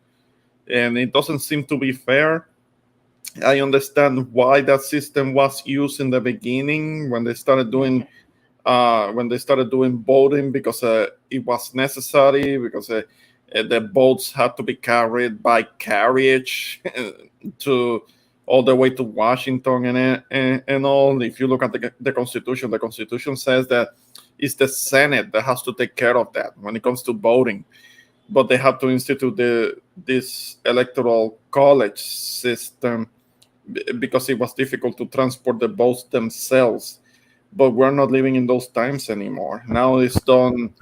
[SPEAKER 2] and it doesn't seem to be fair. I understand why that system was used in the beginning when they started doing voting because it was necessary because the boats had to be carried by carriage to all the way to Washington and all. If you look at the Constitution says that it's the Senate that has to take care of that when it comes to voting. But they have to institute this electoral college system because it was difficult to transport the votes themselves, but we're not living in those times anymore. Now it's done.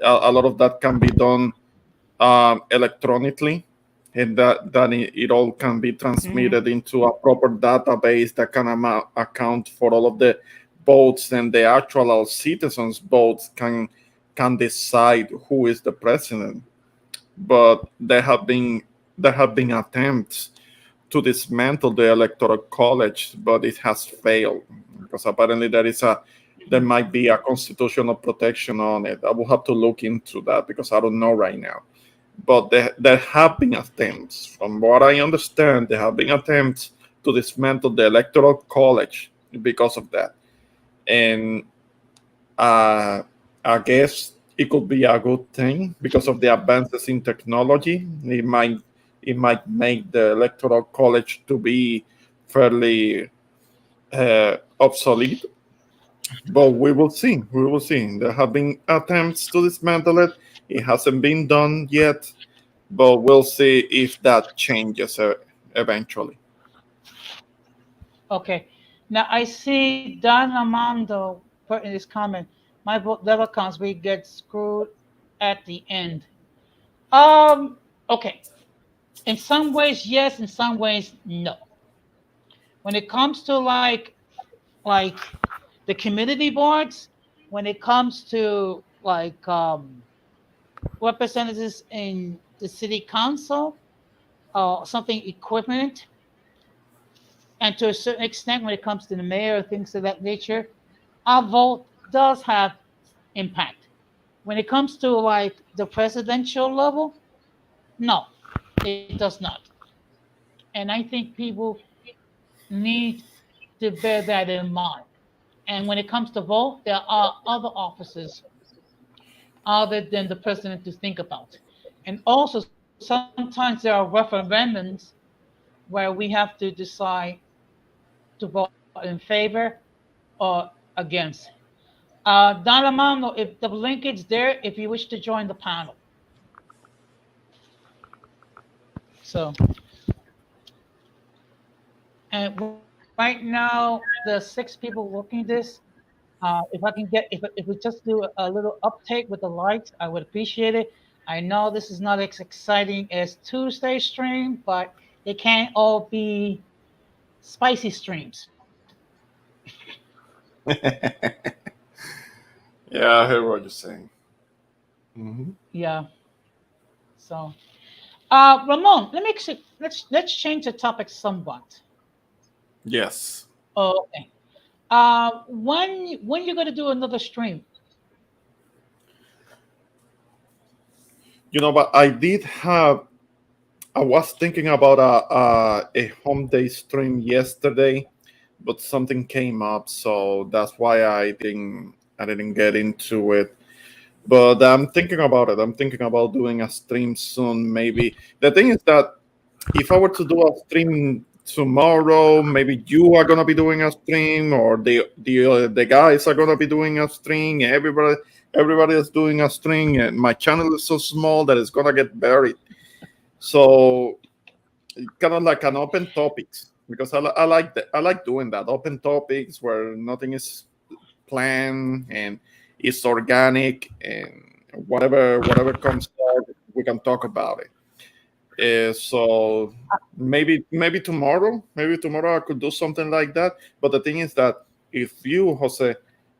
[SPEAKER 2] A lot of that can be done electronically, and that it all can be
[SPEAKER 1] Hmm.
[SPEAKER 2] transmitted into a proper database that can account for all of the votes, and the actual citizens' votes can decide who is the president. But there have been attempts to dismantle the electoral college, but it has failed because apparently there might be a constitutional protection on it. I will have to look into that because I don't know right now. But there have been attempts, from what I understand, there have been attempts to dismantle the electoral college because of that. And uh, I guess it could be a good thing because of the advances in technology. It might make the electoral college to be fairly obsolete, but we will see. We will see. There have been attempts to dismantle it. It hasn't been done yet, but we'll see if that changes eventually.
[SPEAKER 1] Okay. Now I see Don Armando put in his comment, my vote never counts. We get screwed at the end. Okay. In some ways, yes. In some ways, no. When it comes to like the community boards, when it comes to representatives in the city council or something equivalent, and to a certain extent when it comes to the mayor or things of that nature, our vote does have impact. When it comes to like the presidential level, no, it does not. And I think people need to bear that in mind. And when it comes to vote, there are other offices other than the president to think about. And also, sometimes there are referendums where we have to decide to vote in favor or against. Don Armando, if the link is there, if you wish to join the panel. So, and right now, the 6 people working this, if I can get, if we just do a little uptake with the lights, I would appreciate it. I know this is not as exciting as Tuesday stream, but it can't all be spicy streams.
[SPEAKER 2] Yeah, I heard what you're saying. Hmm.
[SPEAKER 1] Yeah. So, Ramon, let's change the topic somewhat.
[SPEAKER 2] Yes.
[SPEAKER 1] Okay. When you're gonna do another stream?
[SPEAKER 2] But I was thinking about a home day stream yesterday, but something came up, so that's why I didn't get into it. But I'm thinking about it. I'm thinking about doing a stream soon. Maybe the thing is that if I were to do a stream tomorrow, maybe you are gonna be doing a stream, or the guys are gonna be doing a stream. Everybody is doing a stream, and my channel is so small that it's gonna get buried. So kind of like an open topics, because I like that. I like doing that open topics where nothing is planned and it's organic, and whatever comes out, we can talk about it. So maybe tomorrow I could do something like that. But the thing is that if you, Jose,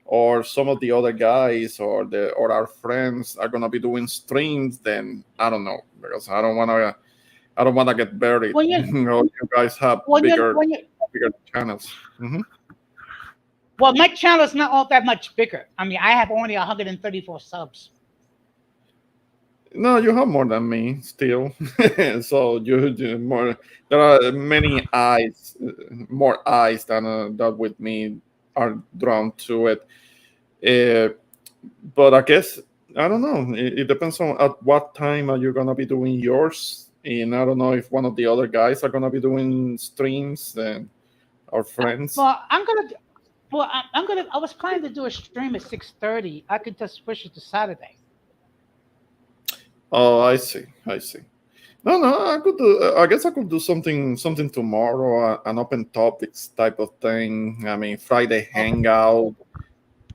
[SPEAKER 2] or some of the other guys or our friends are gonna be doing streams, then I don't know, because I don't wanna get buried.
[SPEAKER 1] When you
[SPEAKER 2] You guys have
[SPEAKER 1] when you
[SPEAKER 2] bigger
[SPEAKER 1] when you
[SPEAKER 2] bigger channels. Hmm.
[SPEAKER 1] well, my channel is not all that much bigger. I mean, I have only 134 subs.
[SPEAKER 2] No, you have more than me still. So you do more. There are many eyes, more eyes than that with me are drawn to it. Uh, but I guess I don't know. It depends on at what time are you gonna be doing yours, and I don't know if one of the other guys are gonna be doing streams and our friends.
[SPEAKER 1] Well, I was planning to do a stream at 6:30. I could just push it to Saturday.
[SPEAKER 2] Oh, I see. I see. No, no, I could do. I guess I could do something tomorrow, an open topics type of thing. I mean, Friday
[SPEAKER 1] Okay.
[SPEAKER 2] hangout.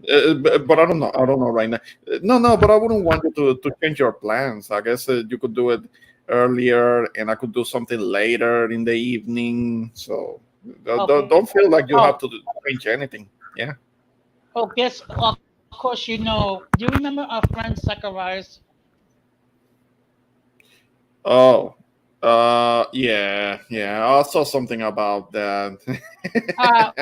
[SPEAKER 2] But I don't know. I don't know right now. No, no. But I wouldn't want you to change your plans. I guess you could do it earlier, and I could do something later in the evening. So
[SPEAKER 1] Okay.
[SPEAKER 2] don't feel like you have
[SPEAKER 1] Oh,
[SPEAKER 2] to change anything. Yeah.
[SPEAKER 1] oh, guess of course you know. Do you remember our friend Zacharias?
[SPEAKER 2] Oh. Yeah. Yeah. I saw something about that.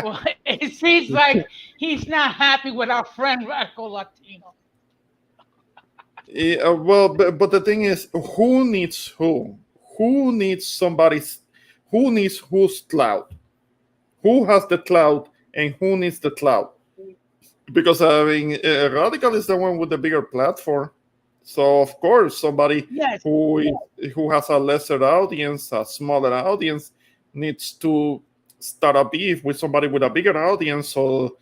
[SPEAKER 1] Well, it seems like he's not happy with our friend Radical Latino.
[SPEAKER 2] Yeah, well, but the thing is, who needs who? Who needs somebody's? Who needs whose cloud? Who has the cloud and who needs the cloud? Because I mean, Radical is the one with the bigger platform. So of course, somebody
[SPEAKER 1] Yes.
[SPEAKER 2] who has a lesser audience, a smaller audience, needs to start a beef with somebody with a bigger audience, so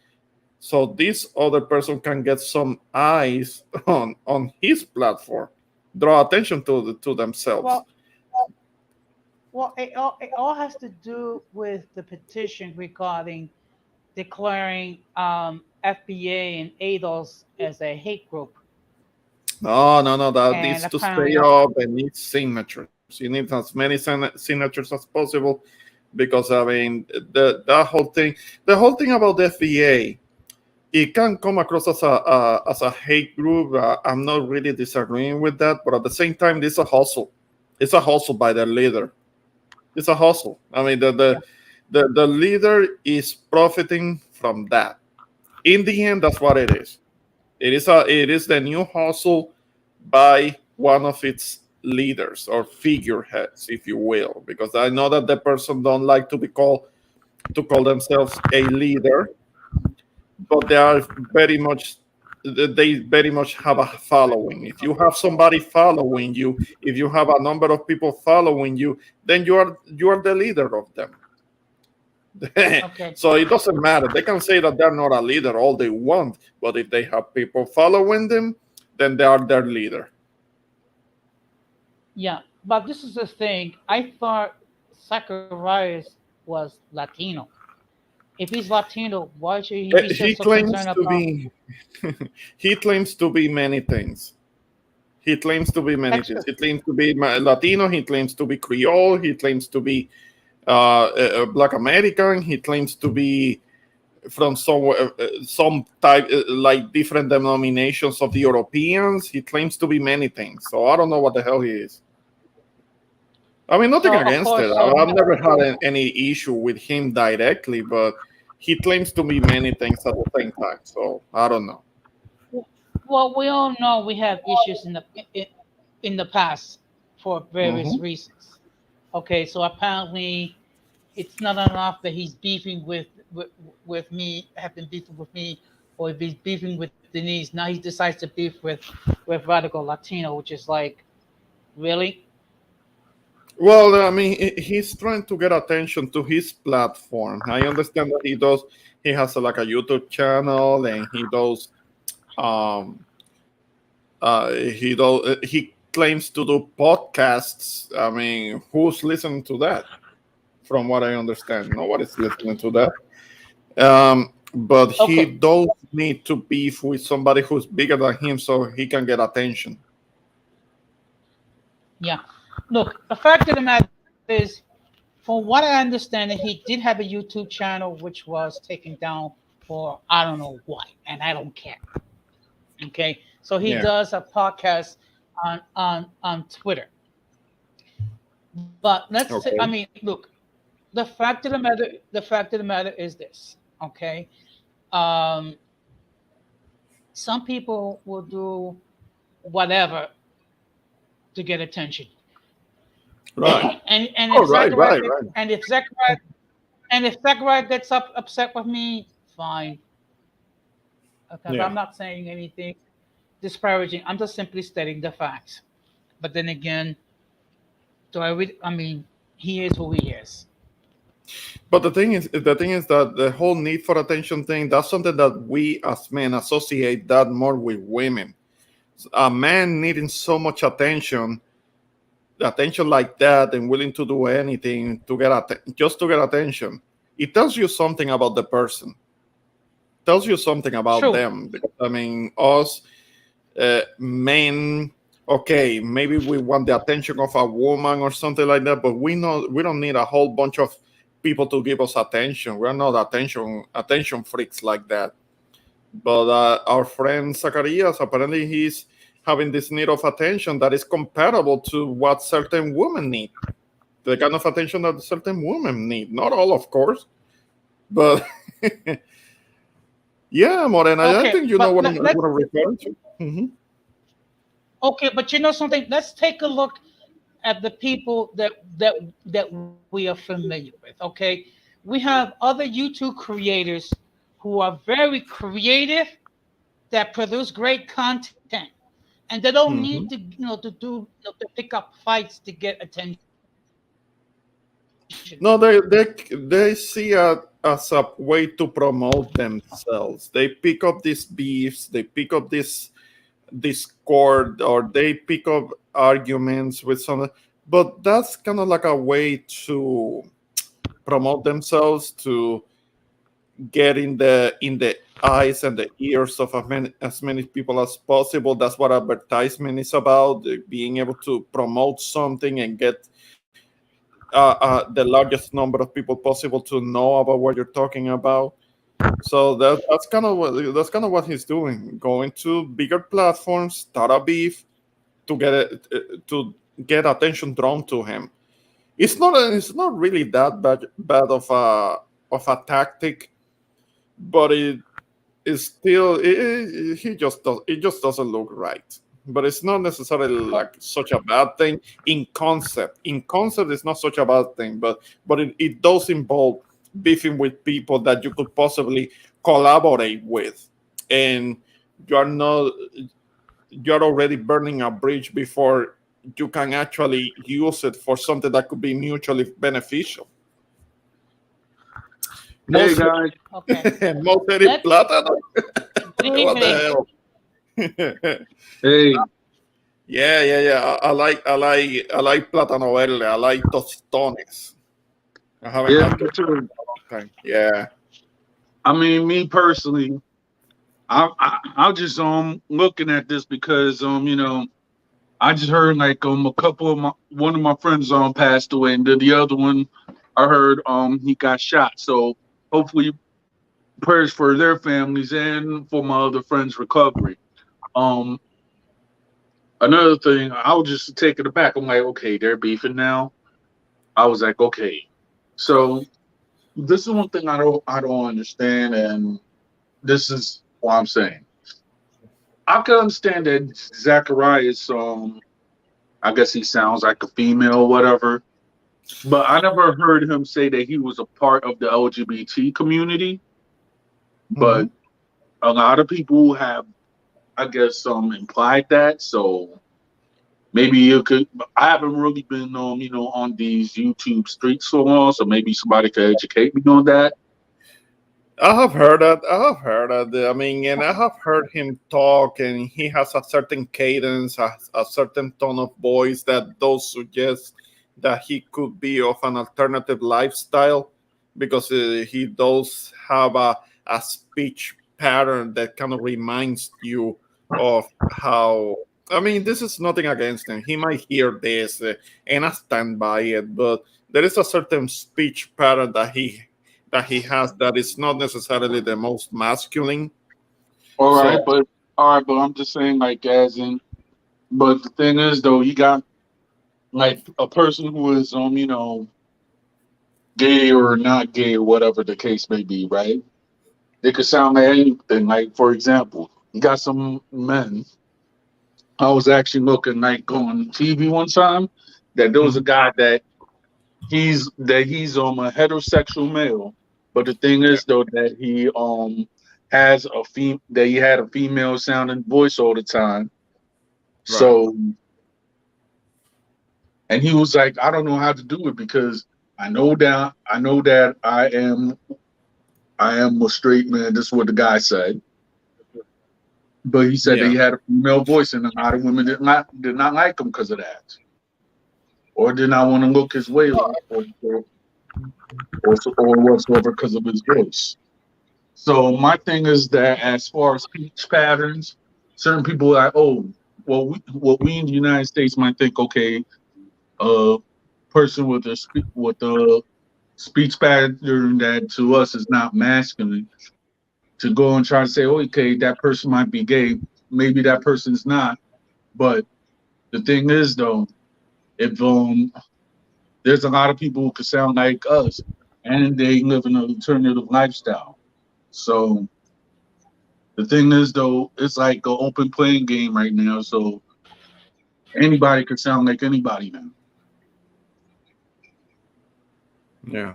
[SPEAKER 2] this other person can get some eyes on his platform, draw attention to themselves.
[SPEAKER 1] Well, it all has to do with the petition regarding declaring FBA and ADOS as a hate group,
[SPEAKER 2] No, no, no, that
[SPEAKER 1] and
[SPEAKER 2] needs to stay
[SPEAKER 1] apparently,
[SPEAKER 2] up and needs signatures. You need as many signatures as possible, because I mean the whole thing about the FBA, it can come across as a hate group. I'm not really disagreeing with that, but at the same time, this is a hustle. It's a hustle by the leader. It's a hustle. I mean,
[SPEAKER 1] yeah.
[SPEAKER 2] the leader is profiting from that. In the end, that's what it is. It is the new hustle by one of its leaders or figureheads, if you will, because I know that the person don't like to call themselves a leader, but they are very much they very much have a following. If you have somebody following you, if you have a number of people following you, then you are the leader of them.
[SPEAKER 1] Okay.
[SPEAKER 2] So it doesn't matter. They can say that they're not a leader all they want, but if they have people following them, then they are their leader.
[SPEAKER 1] Yeah, but this is the thing. I thought Zacharias was Latino. If he's Latino, why should he be
[SPEAKER 2] He
[SPEAKER 1] so concerned
[SPEAKER 2] claims to
[SPEAKER 1] about
[SPEAKER 2] be he claims to be many things. He claims to be many things.
[SPEAKER 1] Texas?
[SPEAKER 2] He claims to be Latino. He claims to be Creole. He claims to be Black American. He claims to be from somewhere, some type, like different denominations of the Europeans. He claims to be many things. So I don't know what the hell he is. I mean, nothing
[SPEAKER 1] So of
[SPEAKER 2] against it.
[SPEAKER 1] course, so
[SPEAKER 2] I've never had any issue with him directly, but he claims to be many things at the same time. So I don't know.
[SPEAKER 1] well, we all know we have issues in the past for various
[SPEAKER 2] Hmm.
[SPEAKER 1] reasons. Okay, so apparently it's not enough that he's beefing with me, have been beefing with me, or if he's beefing with Denise, now he decides to beef with Radical Latino, which is like, really?
[SPEAKER 2] Well, I mean, he's trying to get attention to his platform. I understand that he does. He has like a YouTube channel, and um, he claims to do podcasts. I mean, who's listening to that? From what I understand, nobody's listening to that. But he
[SPEAKER 1] Okay,
[SPEAKER 2] does need to beef with somebody who's bigger than him so he can get attention.
[SPEAKER 1] yeah. Look, the fact of the matter is, from what I understand, that he did have a YouTube channel which was taken down for I don't know why, and I don't care. Okay, so he
[SPEAKER 2] Yeah.
[SPEAKER 1] does a podcast on Twitter. But I
[SPEAKER 2] Okay.
[SPEAKER 1] mean, look, the fact of the matter is this. Okay, um, some people will do whatever to get attention,
[SPEAKER 2] Right.
[SPEAKER 1] and
[SPEAKER 2] Oh,
[SPEAKER 1] if
[SPEAKER 2] right, right, right.
[SPEAKER 1] Zachariah gets upset with me, fine. Because
[SPEAKER 2] Yeah.
[SPEAKER 1] I'm not saying anything disparaging. I'm just simply stating the facts. But then again, I mean, he is who he is.
[SPEAKER 2] But the thing is that the whole need for attention thing, that's something that we as men associate that more with women. A man needing so much attention like that, and willing to do anything to just to get attention. It tells you something about the person. Tells you something about
[SPEAKER 1] True.
[SPEAKER 2] them. Because, I mean, us men, okay, maybe we want the attention of a woman or something like that, but we don't need a whole bunch of people to give us attention. We're not attention freaks like that. But our friend Zacharias, apparently he's having this need of attention that is comparable to what certain women need, the kind of attention that certain women need. Not all, of course, but yeah, Morena, I
[SPEAKER 1] Okay,
[SPEAKER 2] think you know
[SPEAKER 1] but
[SPEAKER 2] what I'm referring to. Mhm.
[SPEAKER 1] okay, but you know something? Let's take a look at the people that we are familiar with. Okay, we have other YouTube creators who are very creative, that produce great content, and they don't need to
[SPEAKER 2] Mhm.
[SPEAKER 1] to pick up fights to get attention.
[SPEAKER 2] No, they see it as a way to promote themselves. They pick up these beefs, they pick up this discord, or they pick up arguments with some. But that's kind of like a way to promote themselves, to get in the eyes and the ears of as many people as possible. That's what advertisement is about, being able to promote something and get the largest number of people possible to know about what you're talking about. So that's kind of what he's doing, going to bigger platforms, start a beef to to get attention drawn to him. It's not really that bad of a tactic, but it just doesn't look right. But it's not necessarily
[SPEAKER 1] Oh,
[SPEAKER 2] like such a bad thing in concept. In concept, it's not such a bad thing, but it does involve beefing with people that you could possibly collaborate with, and you're not you're already burning a bridge before you can actually use it for something that could be mutually beneficial.
[SPEAKER 3] Hey
[SPEAKER 2] Most
[SPEAKER 3] guys.
[SPEAKER 1] Okay.
[SPEAKER 2] most Eric
[SPEAKER 1] Let's.
[SPEAKER 2] Plátano.
[SPEAKER 1] Good
[SPEAKER 2] What
[SPEAKER 1] evening.
[SPEAKER 2] the hell?
[SPEAKER 3] Hey.
[SPEAKER 2] Yeah. I like Plátano Verde. I like Tostones. I haven't
[SPEAKER 3] Yeah,
[SPEAKER 2] had
[SPEAKER 3] me
[SPEAKER 2] Tostones
[SPEAKER 3] too.
[SPEAKER 2] in a long time. Yeah.
[SPEAKER 3] I mean, me personally, I just looking at this because I just heard like a couple of my one of my friends passed away, and then the other one I heard he got shot. So hopefully prayers for their families and for my other friends' recovery. Um, Another thing, I was just taken aback. I'm like, okay, they're beefing now. I was like, okay. So this is one thing I don't understand, and this is what I'm saying. I can understand that Zacharias, I guess he sounds like a female or whatever, but I never heard him say that he was a part of the LGBT community.
[SPEAKER 2] Hmm.
[SPEAKER 3] But a lot of people have, I guess, implied that. So maybe you could. I haven't really been, on these YouTube streets so long, so maybe somebody could educate me on that.
[SPEAKER 2] I have heard that. I have heard that. I mean, and I have heard him talk, and he has a certain cadence, a certain tone of voice that does suggest that he could be of an alternative lifestyle, because he does have a speech pattern that kind of reminds you of how. I mean, this is nothing against him. He might hear this, and I stand by it, but there is a certain speech pattern that he has that is not necessarily the most masculine.
[SPEAKER 3] All right,
[SPEAKER 2] So
[SPEAKER 3] but I'm just saying, like, as in, but the thing is, though, you got like a person who is, gay or not gay or whatever the case may be, right? They could sound like anything. Like, for example, you got some men. I was actually looking like on TV one time that there was a
[SPEAKER 2] mhm,
[SPEAKER 3] guy that he's a heterosexual male, but the thing
[SPEAKER 2] yeah,
[SPEAKER 3] is though that he has that he had a female sounding voice all the time.
[SPEAKER 2] right.
[SPEAKER 3] So and he was like, I don't know how to do it because I know that I am a straight man. This is what the guy said. But he said that
[SPEAKER 2] Yeah.
[SPEAKER 3] he had a female voice, and a lot of women did not like him because of that, or did not want to look his way, or whatsoever because of his voice. So my thing is that as far as speech patterns, certain people are like, oh, well, what we in the United States might think, okay, a person with a speech pattern that to us is not masculine, to go and try to say, oh, okay, that person might be gay. Maybe that person's not. But the thing is, though, if there's a lot of people who could sound like us, and they live an alternative lifestyle. So the thing is, though, it's like an open playing game right now. So anybody could sound like anybody now.
[SPEAKER 2] Yeah.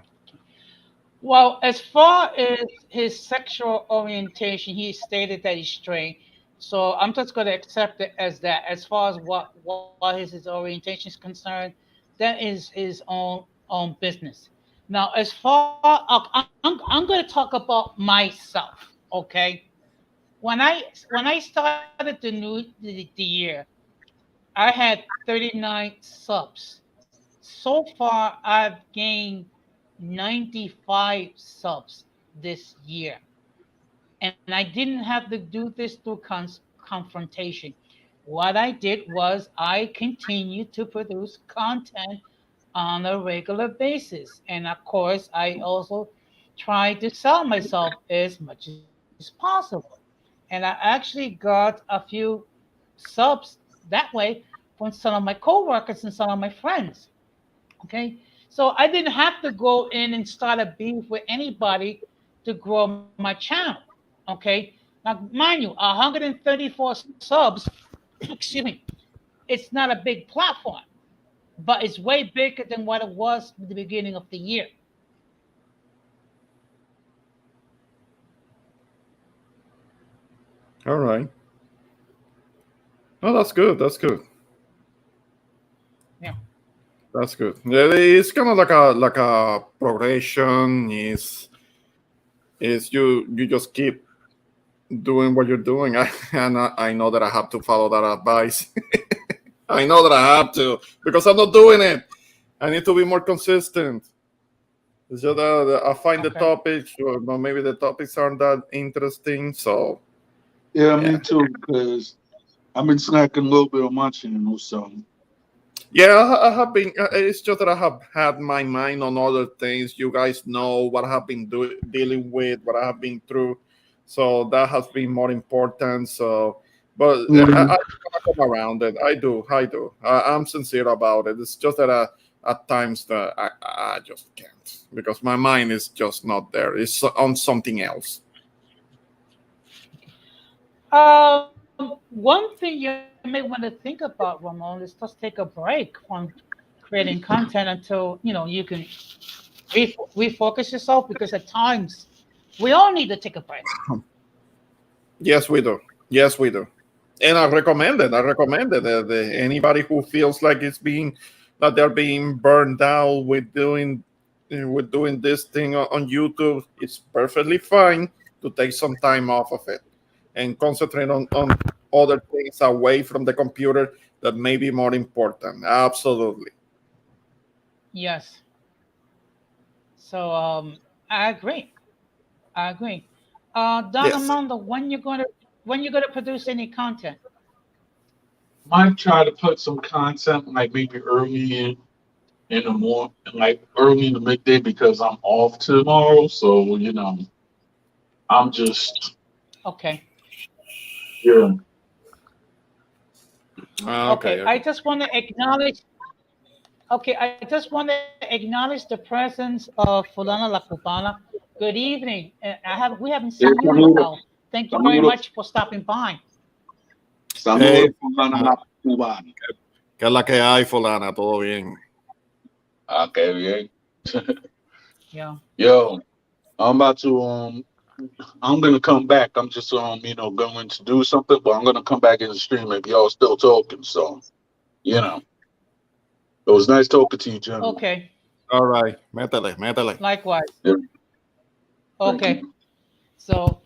[SPEAKER 1] Well, as far as his sexual orientation, he stated that he's straight. So I'm just going to accept it as that. As far as what his orientation is concerned, that is his own business. Now, as far I'm going to talk about myself. Okay, when I started the year, I had 39 subs. So far, I've gained 95 subs this year. And I didn't have to do this through confrontation. What I did was I continued to produce content on a regular basis. And of course, I also tried to sell myself as much as possible. And I actually got a few subs that way from some of my coworkers and some of my friends. Okay. So I didn't have to go in and start a beef with anybody to grow my channel. Okay. Now, mind you, 134 subs, excuse me, it's not a big platform, but it's way bigger than what it was at the beginning of the year.
[SPEAKER 2] All right. Oh, that's good. That's good.
[SPEAKER 1] Yeah.
[SPEAKER 2] That's good. Yeah, it's kind of like a progression. Is you just keep doing what you're doing. I know that I have to follow that advice. I know that I have to because I'm not doing it. I need to be more consistent. It's just I find the
[SPEAKER 1] Okay.
[SPEAKER 2] topics, or maybe the topics aren't that interesting. So
[SPEAKER 3] Yeah,
[SPEAKER 2] yeah,
[SPEAKER 3] me too. Because I've been slacking a little bit on my channel, so
[SPEAKER 2] yeah, I have been. It's just that I have had my mind on other things. You guys know what I have been dealing with, what I have been through. So that has been more important. So, but I come around it. I do. I do. I'm sincere about it. It's just that at times that I just can't because my mind is just not there. It's on something else.
[SPEAKER 1] One thing you may want to think about, Ramon, is just take a break from creating content until you can refocus yourself, because at times we all need to take a break.
[SPEAKER 2] Yes, we do. Yes, we do. And I recommend it. I recommend it. Anybody who feels like it's being that they're being burned out with doing this thing on YouTube, it's perfectly fine to take some time off of it and concentrate on other things away from the computer that may be more important. Absolutely.
[SPEAKER 1] Yes. So I agree. I agree. Don
[SPEAKER 2] Yes.
[SPEAKER 1] Armando, when you gonna produce any content?
[SPEAKER 3] might try to put some content like maybe early in the morning, like early in the midday because I'm off tomorrow. So I'm just
[SPEAKER 1] Okay.
[SPEAKER 3] yeah.
[SPEAKER 2] Okay.
[SPEAKER 1] Okay. I
[SPEAKER 2] Okay.
[SPEAKER 1] just want to acknowledge. Okay, I just want to acknowledge the presence of Fulana La Cubana. Good evening. We haven't seen you in a
[SPEAKER 3] Saludos,
[SPEAKER 1] while. Thank you very
[SPEAKER 3] saludos,
[SPEAKER 1] much for stopping by.
[SPEAKER 2] Hey,
[SPEAKER 3] saludos, fulana
[SPEAKER 2] uh,
[SPEAKER 3] la cubana.
[SPEAKER 2] ¿qué es la que hay, fulana? ¿Todo bien?
[SPEAKER 3] Okay, yeah.
[SPEAKER 1] Yeah.
[SPEAKER 3] Yo, I'm about to I'm gonna come back. I'm just going to do something, but I'm gonna come back in the stream if y'all still talking. So, you know. It was nice talking to you, gentlemen.
[SPEAKER 1] Okay.
[SPEAKER 2] All right. Métele, métele.
[SPEAKER 1] Likewise.
[SPEAKER 3] Yeah, thank
[SPEAKER 1] Okay.
[SPEAKER 3] you.
[SPEAKER 1] So,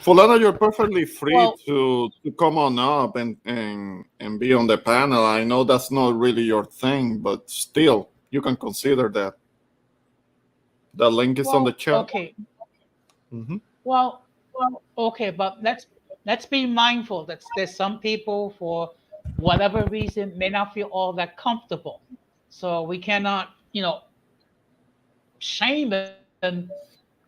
[SPEAKER 2] Fulana, you're perfectly free
[SPEAKER 1] well,
[SPEAKER 2] to come on up and be on the panel. I know that's not really your thing, but still, you can consider that. The link is on the chat.
[SPEAKER 1] okay.
[SPEAKER 2] Hmm.
[SPEAKER 1] Well, okay, but let's be mindful that there's some people, for whatever reason, may not feel all that comfortable. So we cannot, shame them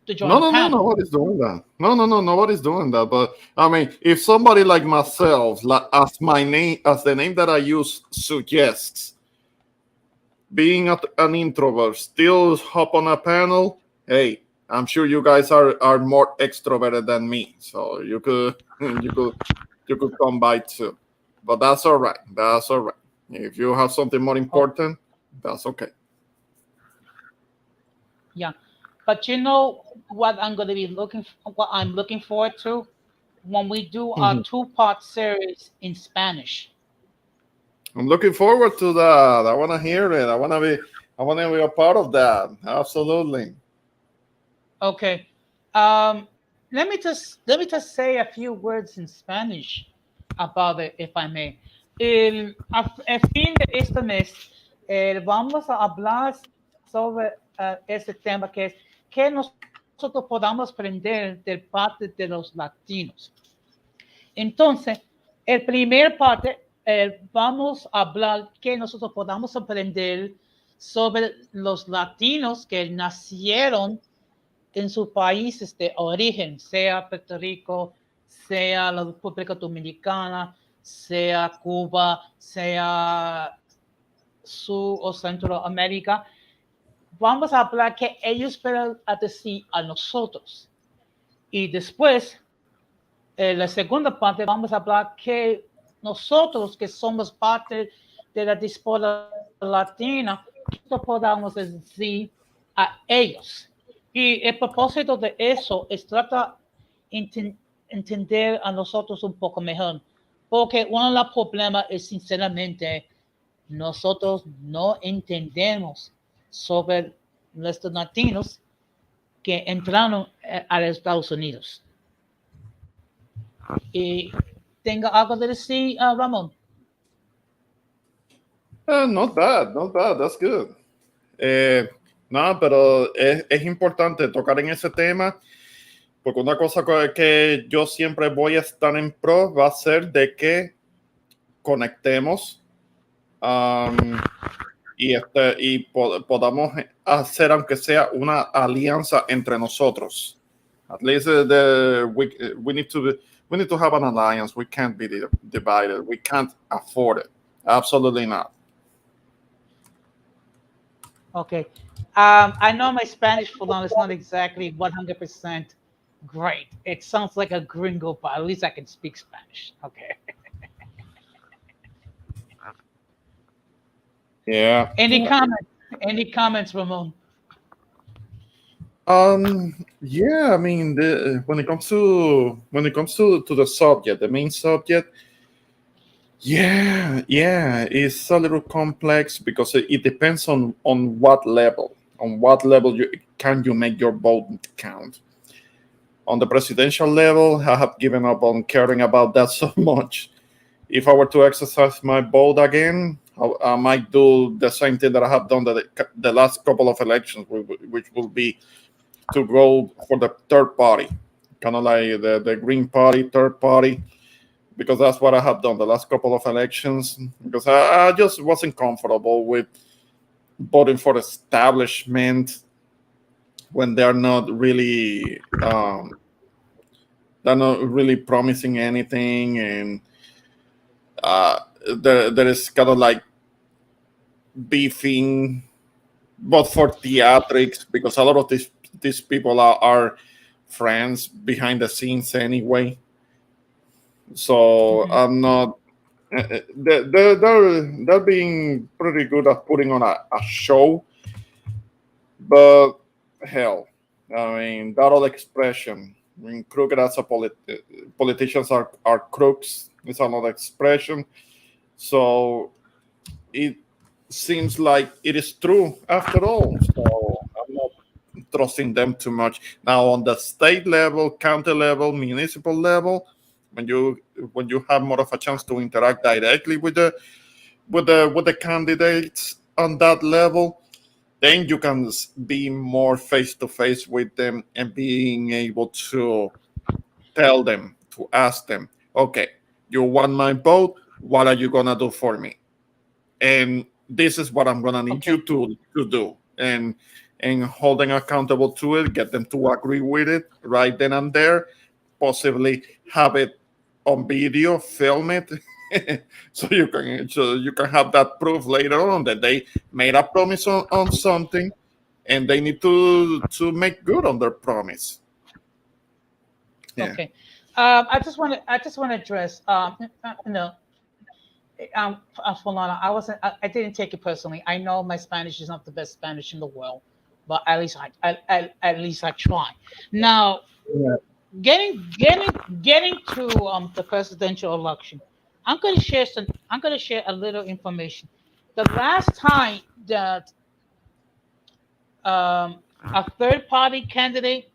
[SPEAKER 1] to join the
[SPEAKER 2] No,
[SPEAKER 1] panel.
[SPEAKER 2] no, no, nobody's doing that. No, no, no, nobody's doing that. But I mean, if somebody like myself, like, as my name, as the name that I use suggests, being an introvert, still hop on a panel, hey, I'm sure you guys are more extroverted than me, so you could you could come by too. But that's all right. That's all right. If you have something more
[SPEAKER 1] Oh,
[SPEAKER 2] important, that's okay.
[SPEAKER 1] yeah. But you know what what I'm looking forward to when we do our
[SPEAKER 2] Mhm.
[SPEAKER 1] two-part series in Spanish.
[SPEAKER 2] I'm looking forward to that. I want to hear it. I want to be a part of that. Absolutely.
[SPEAKER 1] Okay. Let me just say a few words in Spanish about it, if I may. A fin de este mes, vamos a hablar sobre este tema, que es que nosotros podamos aprender del parte de los latinos. Entonces, el primer parte, vamos a hablar que nosotros podamos aprender sobre los latinos que nacieron en sus países de origen, sea Puerto Rico, sea la República Dominicana, sea Cuba, sea Sur o Centroamérica. Vamos a hablar que ellos pueden decir a nosotros. Y después, en la segunda parte, vamos a hablar que nosotros, que somos parte de la diáspora latina, podamos decir a ellos. Y el propósito de eso es tratar entender a nosotros un poco mejor. Porque uno de los problemas es, sinceramente, nosotros no entendemos sobre los latinos que entraron a los Estados Unidos. Y tengo algo de decir, Ramón.
[SPEAKER 2] Not bad, not bad. That's good. No, pero es importante tocar en ese tema, porque una cosa que yo siempre voy a estar en pro va a ser de que conectemos y podamos hacer, aunque sea una alianza entre nosotros. At least we need to have an alliance. We can't be divided. We can't afford it. Absolutely not.
[SPEAKER 1] Okay. I know my Spanish for now is not exactly 100% great. It sounds like a gringo, but at least I can speak Spanish. Okay.
[SPEAKER 2] Yeah.
[SPEAKER 1] Any comments? Any comments, Ramon?
[SPEAKER 2] Yeah, I mean, when it comes to the subject, the main subject, yeah, it's a little complex because it depends on what level, you can you make your vote count. On the presidential level, I have given up on caring about that so much. If I were to exercise my vote again, I might do the same thing that I have done the last couple of elections, which will be to go for the third party, kind of like the Green Party, third party, because that's what I have done the last couple of elections. Because I just wasn't comfortable with voting for establishment when they're not really promising anything, and there is kind of like beefing, but for theatrics, because a lot of these people are friends behind the scenes anyway. So I'm not. They're being pretty good at putting on a show, but hell, I mean that old expression. I mean, crooked as politicians are crooks. It's another expression. So it seems like it is true after all. So I'm not trusting them too much. Now on the state level, county level, municipal level, when you have more of a chance to interact directly with the candidates on that level, then you can be more face to face with them and being able to tell them, to ask them, okay, you want my vote, what are you gonna do for me? And this is what I'm gonna need you to do. And holding accountable to it, get them to agree with it right then and there, possibly have it on video, film it, so you can have that proof later on that they made a promise on something, and they need to make good on their promise. Yeah.
[SPEAKER 1] Okay. I just want to address. No. Fulana, I didn't take it personally. I know my Spanish is not the best Spanish in the world, but at least at least I try. Now,
[SPEAKER 2] Yeah.
[SPEAKER 1] getting to the presidential election, I'm going to share a little information. The last time that a third party candidate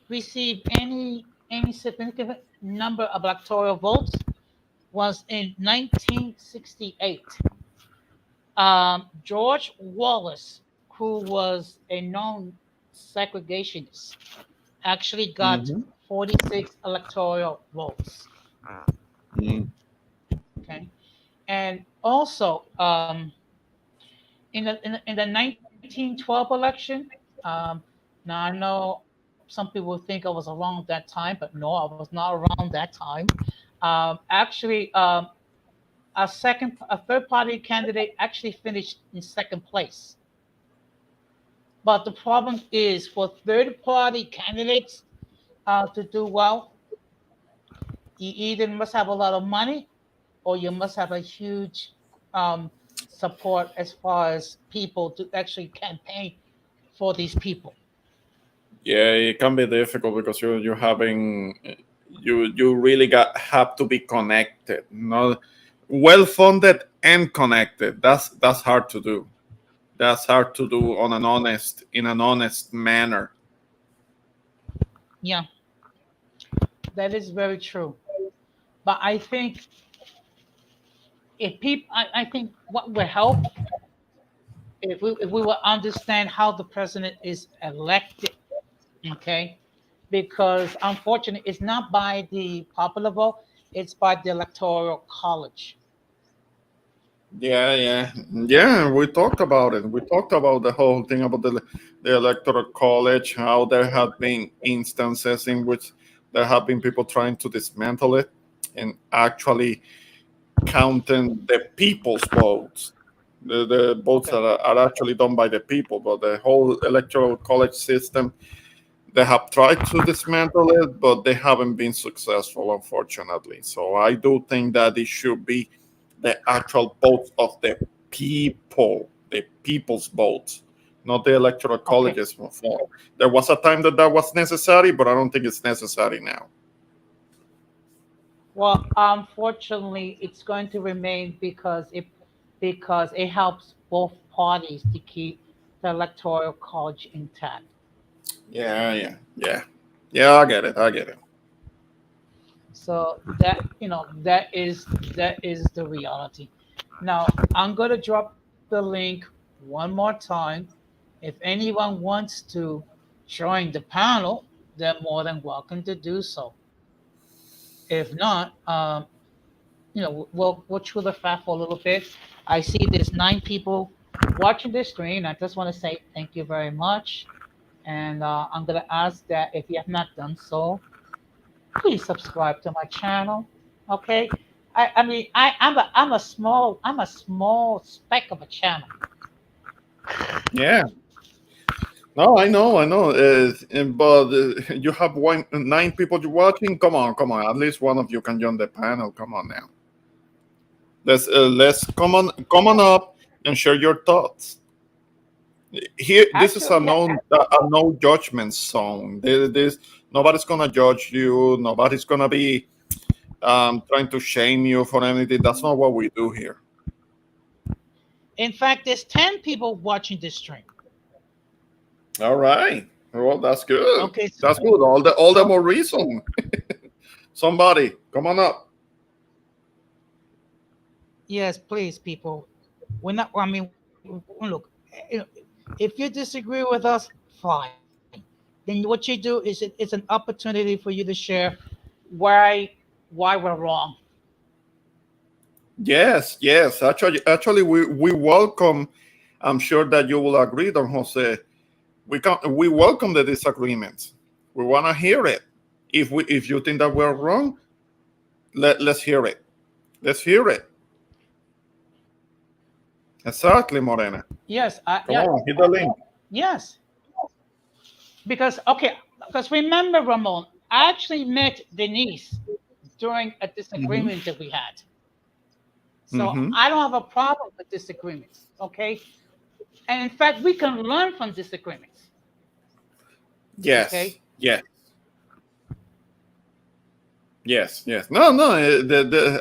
[SPEAKER 1] received any significant number of electoral votes was in 1968. George Wallace, who was a known segregationist, actually got
[SPEAKER 2] Mhm.
[SPEAKER 1] 46 electoral votes.
[SPEAKER 2] Mm.
[SPEAKER 1] Okay, and also in the 1912 election, um, now I know some people think I was around that time, but no, I was not around that time. Actually, a third party candidate actually finished in second place. But the problem is for third party candidates to do well, you either must have a lot of money or you must have a huge um, support as far as people to actually campaign for these people.
[SPEAKER 2] Yeah, it can be difficult because you're having you really have to be connected, not well funded and connected. That's hard to do. That's hard to do on an honest in an honest manner.
[SPEAKER 1] Yeah, that is very true. But I think if people, I think what would help if we will understand how the president is elected, okay? Because unfortunately, it's not by the popular vote; it's by the electoral college.
[SPEAKER 2] Yeah, yeah, yeah. We talked about it. We talked about the whole thing about the electoral college, how there have been instances in which there have been people trying to dismantle it and actually counting the people's votes. The votes
[SPEAKER 1] Okay.
[SPEAKER 2] are actually done by the people, but the whole electoral college system, they have tried to dismantle it, but they haven't been successful, unfortunately. So I do think that it should be the actual votes of the people's votes, not the electoral
[SPEAKER 1] Okay.
[SPEAKER 2] colleges. There was a time that that was necessary, but I don't think it's necessary now.
[SPEAKER 1] Well, unfortunately, it's going to remain because it helps both parties to keep the electoral college intact.
[SPEAKER 2] Yeah, yeah, yeah, yeah. I get it. I get it.
[SPEAKER 1] So that that is the reality. Now I'm going to drop the link one more time. If anyone wants to join the panel, they're more than welcome to do so. If not, we'll chew the fat for a little bit. I see there's 9 people watching this stream. I just want to say thank you very much, and I'm gonna ask that if you have not done so, please subscribe to my channel. Okay, I mean I'm a small speck of a channel.
[SPEAKER 2] Yeah. No, I know, I know. But you have 9 people watching. Come on, come on. At least one of you can join the panel. Come on now. Let's come on up and share your thoughts. Here, this is
[SPEAKER 1] Actually,
[SPEAKER 2] a no judgment zone. This nobody's gonna judge you. Nobody's gonna be trying to shame you for anything. That's not what we do here.
[SPEAKER 1] in fact, there's 10 people watching this stream.
[SPEAKER 2] All right. Well, that's good.
[SPEAKER 1] Okay,
[SPEAKER 2] That's good. All the
[SPEAKER 1] so
[SPEAKER 2] more reason. Somebody, come on up.
[SPEAKER 1] yes, please, people. We're not. I mean, look. If you disagree with us, fine. Then what you do is it's an opportunity for you to share why why we're wrong.
[SPEAKER 2] Yes, yes. Actually, we welcome. I'm sure that you will agree, Don Jose. We welcome the disagreements. We want to hear it. If you think that we're wrong, let's hear it. Let's hear it. Exactly, Morena.
[SPEAKER 1] Yes,
[SPEAKER 2] Come on, hit the link.
[SPEAKER 1] yes. Because remember, Ramon, I actually met Denise during a
[SPEAKER 2] Hmm.
[SPEAKER 1] disagreement that we had. So
[SPEAKER 2] Hmm.
[SPEAKER 1] I don't have a problem with disagreements. Okay, and in fact, we can learn from disagreements.
[SPEAKER 2] Yes,
[SPEAKER 1] Okay.
[SPEAKER 2] yes, yes, yes. No, no.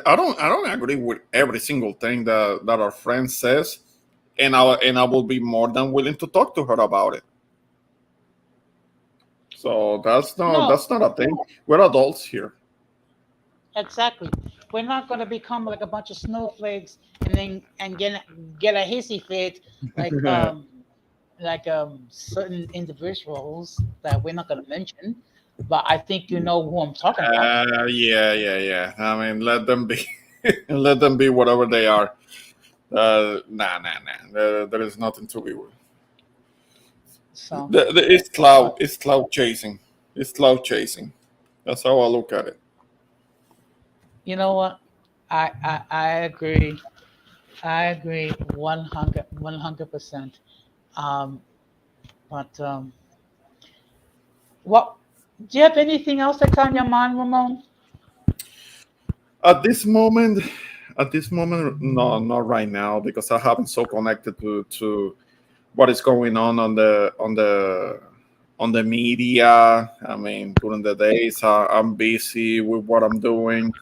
[SPEAKER 2] I don't agree with every single thing that our friend says, and I will be more than willing to talk to her about it. So
[SPEAKER 1] No,
[SPEAKER 2] that's not a thing. We're adults here.
[SPEAKER 1] exactly. We're not going to become like a bunch of snowflakes and then and get a hissy fit like certain individuals that we're not going to mention. But I think you know who I'm talking about.
[SPEAKER 2] Yeah, yeah, yeah. I mean, let them be, let them be whatever they are. Nah, nah, nah. There is nothing to be with.
[SPEAKER 1] So,
[SPEAKER 2] It's cloud.
[SPEAKER 1] but
[SPEAKER 2] It's cloud chasing. It's cloud chasing. That's how I look at it.
[SPEAKER 1] you know what? I agree. I agree 100%. Um, but what do you have anything else that's on your mind, Ramon?
[SPEAKER 2] At this moment, no, not right now because I haven't so connected to what is going on on the media. I mean, during the days, I'm busy with what I'm doing,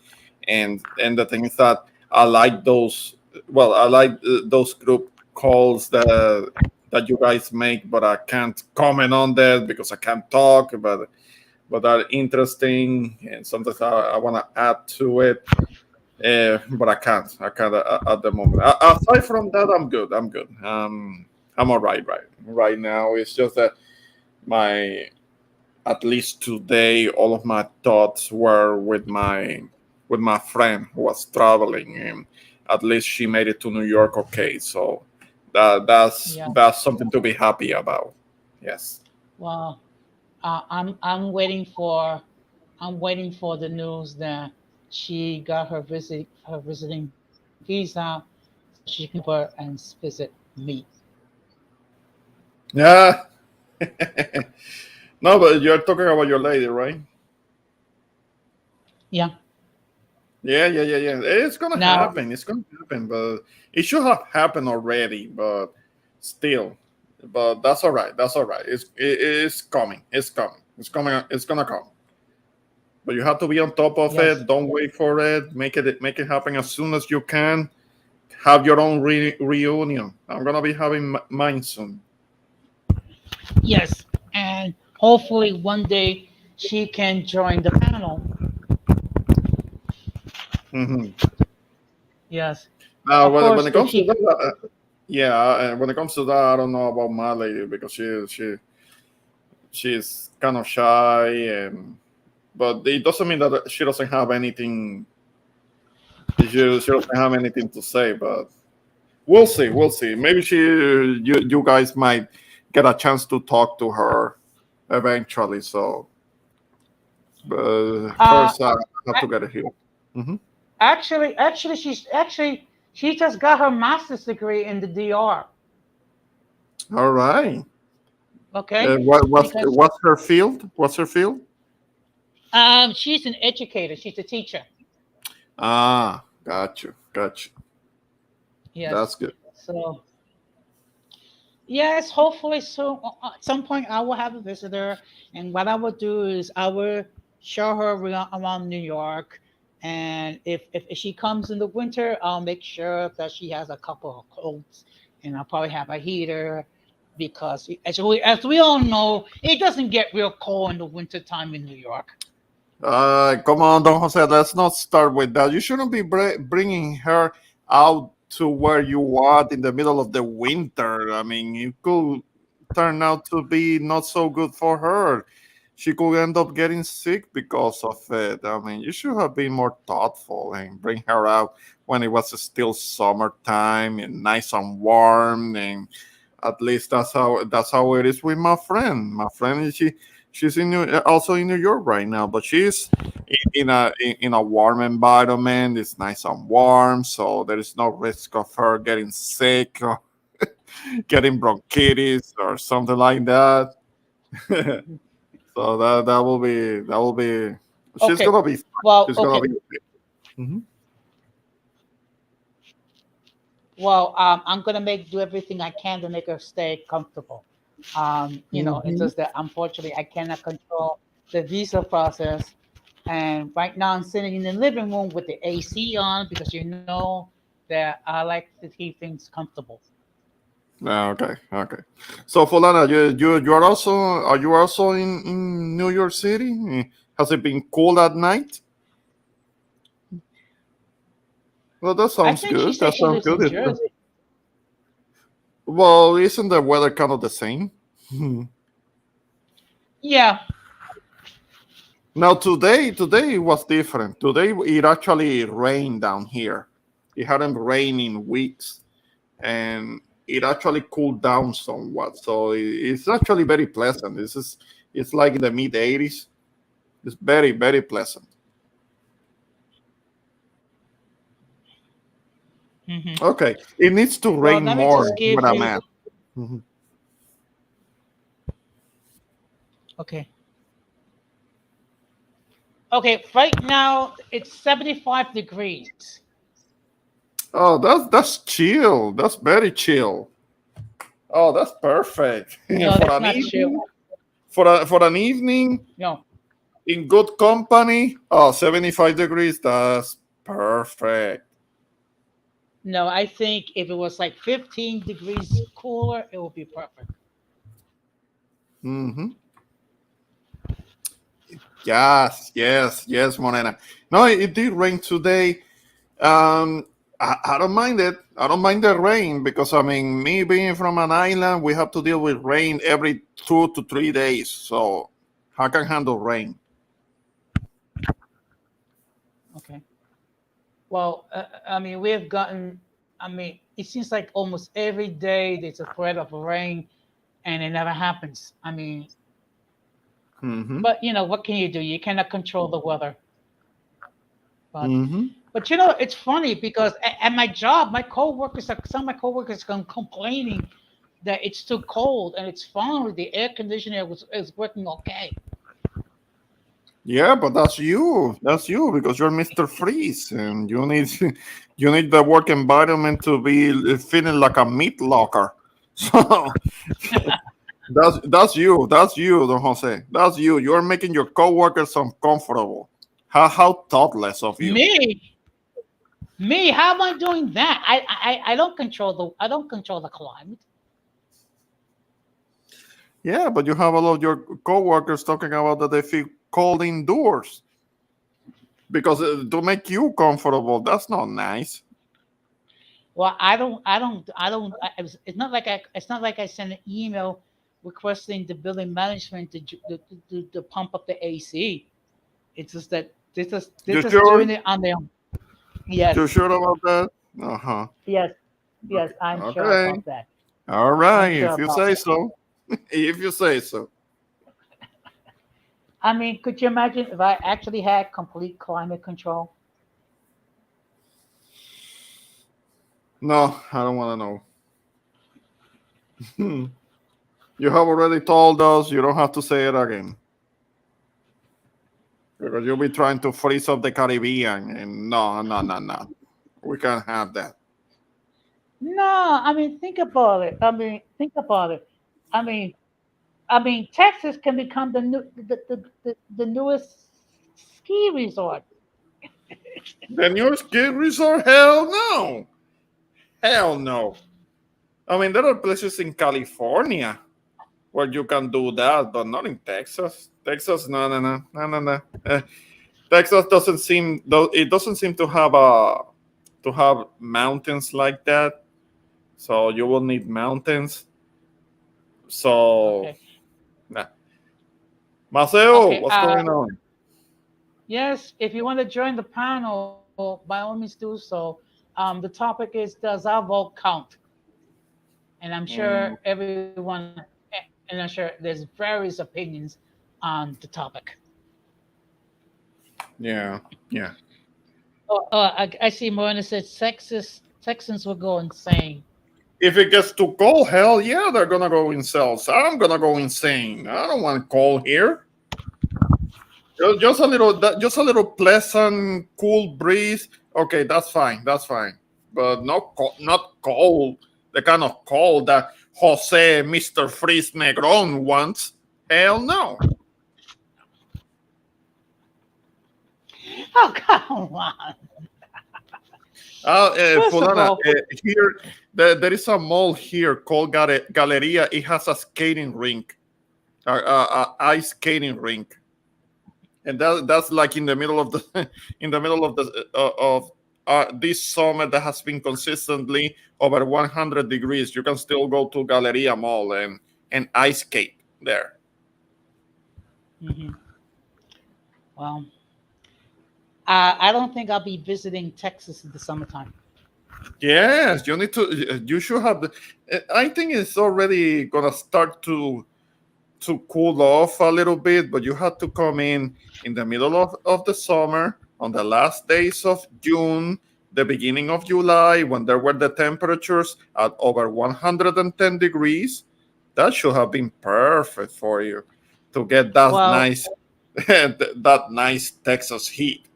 [SPEAKER 2] and the thing is that I like those. Well, I like those group calls that you guys make, but I can't comment on that because I can't talk. But are interesting, and sometimes I want to add to it, but I can't. I can't at the moment. Aside from that, I'm good. I'm good. I'm all right. Right now, it's just that my at least today, all of my thoughts were with my friend who was traveling, and at least she made it to New York okay. So
[SPEAKER 1] Yeah.
[SPEAKER 2] that's something to be happy about. Yes.
[SPEAKER 1] Well, I'm waiting for the news that she got her visiting visa so she can come over and visit me.
[SPEAKER 2] Yeah. No, but you're talking about your lady, right?
[SPEAKER 1] Yeah.
[SPEAKER 2] Yeah. It's gonna
[SPEAKER 1] Now,
[SPEAKER 2] happen. It's gonna happen, but it should have happened already. But still, but that's all right. That's all right. It's coming. It's coming. It's coming. It's gonna come. But you have to be on top of
[SPEAKER 1] yes,
[SPEAKER 2] it. Don't wait for it. Make it happen as soon as you can. Have your own reunion. I'm gonna be having mine soon.
[SPEAKER 1] yes, and hopefully one day she can join the panel.
[SPEAKER 2] Hmm.
[SPEAKER 1] Yes,
[SPEAKER 2] Now,
[SPEAKER 1] of
[SPEAKER 2] when
[SPEAKER 1] course,
[SPEAKER 2] it
[SPEAKER 1] if
[SPEAKER 2] comes to
[SPEAKER 1] she,
[SPEAKER 2] that, yeah, and when it comes to that, I don't know about my lady because she's kind of shy, and but it doesn't mean that she doesn't have anything. She doesn't have anything to say, but we'll see. We'll see. Maybe you guys might get a chance to talk to her eventually. So, but
[SPEAKER 1] uh,
[SPEAKER 2] first, I have
[SPEAKER 1] a-
[SPEAKER 2] to get it here. Hmm.
[SPEAKER 1] she just got her master's degree in the DR.
[SPEAKER 2] All right.
[SPEAKER 1] Okay, because
[SPEAKER 2] What's her field? What's her field?
[SPEAKER 1] she's an educator. She's a teacher.
[SPEAKER 2] Ah, got you.
[SPEAKER 1] Yes.
[SPEAKER 2] That's good.
[SPEAKER 1] So yes, hopefully soon. At some point, I will have a visitor, and what I will do is I will show her around New York. And if she comes in the winter, I'll make sure that she has a couple of coats, and I'll probably have a heater because as we all know, it doesn't get real cold in the winter time in New York.
[SPEAKER 2] Come on, Don Jose. Let's not start with that. You shouldn't be bringing her out to where you are in the middle of the winter. I mean, it could turn out to be not so good for her. She could end up getting sick because of it. I mean, you should have been more thoughtful and bring her out when it was still summertime and nice and warm. And at least that's how it is with my friend. My friend, she's also in New York right now, but she's in a warm environment. It's nice and warm, so there is no risk of her getting sick or getting bronchitis or something like that. So that will be. She's
[SPEAKER 1] Okay.
[SPEAKER 2] gonna be. Fine.
[SPEAKER 1] Well,
[SPEAKER 2] She's gonna
[SPEAKER 1] okay.
[SPEAKER 2] be. Okay. Mhm.
[SPEAKER 1] Well, I'm gonna do everything I can to make her stay comfortable. It's
[SPEAKER 2] Mhm.
[SPEAKER 1] just that unfortunately I cannot control the visa process. And right now I'm sitting in the living room with the AC on because you know that I like to keep things comfortable.
[SPEAKER 2] Okay. So, Fulana, you are also in New York City? Has it been cold at night? Well, that
[SPEAKER 1] I
[SPEAKER 2] sounds
[SPEAKER 1] think she
[SPEAKER 2] good.
[SPEAKER 1] said
[SPEAKER 2] That
[SPEAKER 1] she
[SPEAKER 2] sounds
[SPEAKER 1] lives in
[SPEAKER 2] good.
[SPEAKER 1] Jersey.
[SPEAKER 2] Well, isn't the weather kind of the same?
[SPEAKER 1] Yeah.
[SPEAKER 2] Now today it was different. Today it actually rained down here. It hadn't rained in weeks, and it actually cooled down somewhat. So it's actually very pleasant. It's like in the mid 80s. It's very pleasant.
[SPEAKER 1] Hmm.
[SPEAKER 2] Okay, it needs to
[SPEAKER 1] Well,
[SPEAKER 2] rain
[SPEAKER 1] let me
[SPEAKER 2] more.
[SPEAKER 1] just
[SPEAKER 2] What
[SPEAKER 1] give
[SPEAKER 2] I'm
[SPEAKER 1] you.
[SPEAKER 2] at. Mhm.
[SPEAKER 1] Okay. Okay. Right now it's 75 degrees.
[SPEAKER 2] Oh, that's chill. That's very chill. Oh, that's perfect
[SPEAKER 1] No,
[SPEAKER 2] for
[SPEAKER 1] that's
[SPEAKER 2] an
[SPEAKER 1] not true.
[SPEAKER 2] evening. for an evening
[SPEAKER 1] No,
[SPEAKER 2] in good company. Oh, 75 degrees. That's perfect.
[SPEAKER 1] no, I think if it was like 15 degrees cooler, it would be perfect.
[SPEAKER 2] Hmm. Yes, yes, yes, Morena. No, it did rain today. I don't mind it. I don't mind the rain because I mean, me being from an island, we have to deal with rain every 2 to 3 days. So I can handle rain.
[SPEAKER 1] Okay. Well, I mean, we have gotten, I mean, it seems like almost every day there's a threat of rain and it never happens. I mean,
[SPEAKER 2] Hmm.
[SPEAKER 1] but what can you do? You cannot control the weather. But
[SPEAKER 2] Hmm.
[SPEAKER 1] but it's funny because at my job, some of my coworkers are complaining that it's too cold, and it's finally the air conditioner is working okay.
[SPEAKER 2] Yeah, but that's you. That's you because you're Mr. Freeze, and you need you need the work environment to be feeling like a meat locker. So that's you. That's you, Don Jose. That's you. You're making your coworkers uncomfortable. How thoughtless of you.
[SPEAKER 1] Me, me, how am I doing that? I don't control the climate.
[SPEAKER 2] Yeah, but you have a lot of your coworkers talking about that they feel cold indoors because to make you comfortable. That's not nice.
[SPEAKER 1] Well, I don't. It's not like I sent an email requesting the building management to pump up the AC. It's just that they're
[SPEAKER 2] You
[SPEAKER 1] just
[SPEAKER 2] sure?
[SPEAKER 1] doing it on their own.
[SPEAKER 2] You
[SPEAKER 1] Yes,
[SPEAKER 2] sure about that? Uh huh.
[SPEAKER 1] yes, yes.
[SPEAKER 2] Okay.
[SPEAKER 1] I'm sure
[SPEAKER 2] Okay.
[SPEAKER 1] about that.
[SPEAKER 2] All
[SPEAKER 1] I'm
[SPEAKER 2] right.
[SPEAKER 1] sure
[SPEAKER 2] If you
[SPEAKER 1] about
[SPEAKER 2] say
[SPEAKER 1] that.
[SPEAKER 2] so. If you say so.
[SPEAKER 1] I mean, could you imagine if I actually had complete climate control?
[SPEAKER 2] No, I don't want to know. You have already told us. You don't have to say it again because you'll be trying to freeze up the Caribbean, and no, no, no, no. We can't have that.
[SPEAKER 1] No, I mean, think about it. Think about it. I mean, Texas can become the newest ski resort.
[SPEAKER 2] The New Ski Resort? Hell no. Hell no. I mean, there are places in California where you can do that, but not in Texas. Texas, no, no, no, no, no, no. Texas doesn't seem though it doesn't seem to have mountains like that. So you will need mountains. So,
[SPEAKER 1] Okay.
[SPEAKER 2] nah. Maceo,
[SPEAKER 1] Okay.
[SPEAKER 2] what's going on?
[SPEAKER 1] Yes, if you want to join the panel, by all means do so. The topic is, does our vote count? And I'm sure
[SPEAKER 2] Mm,
[SPEAKER 1] there's various opinions on the topic.
[SPEAKER 2] yeah, yeah.
[SPEAKER 1] I see Morena said Texans will go insane.
[SPEAKER 2] If it gets too cold, hell yeah, they're gonna go in cells. I'm gonna go insane. I don't want cold here. Just a little pleasant, cool breeze. Okay, that's fine. That's fine. But not cold. The kind of cold that Jose, Mister Freeze Negron wants. Hell no.
[SPEAKER 1] Oh, come on. First of
[SPEAKER 2] Fulana,
[SPEAKER 1] all,
[SPEAKER 2] here there is a mall here called Galeria. It has a skating rink, ice skating rink, and that's like in the middle of the in the middle of the of this summer that has been consistently over 100 degrees. You can still go to Galeria Mall and ice skate there.
[SPEAKER 1] mhm, well, I don't think I'll be visiting Texas in the summertime.
[SPEAKER 2] Yes, you need to. You should have. I think it's already gonna start to cool off a little bit, but you had to come in the middle of the summer on the last days of June, the beginning of July, when there were the temperatures at over 110 degrees. That should have been perfect for you to get that
[SPEAKER 1] Well,
[SPEAKER 2] nice that nice Texas heat.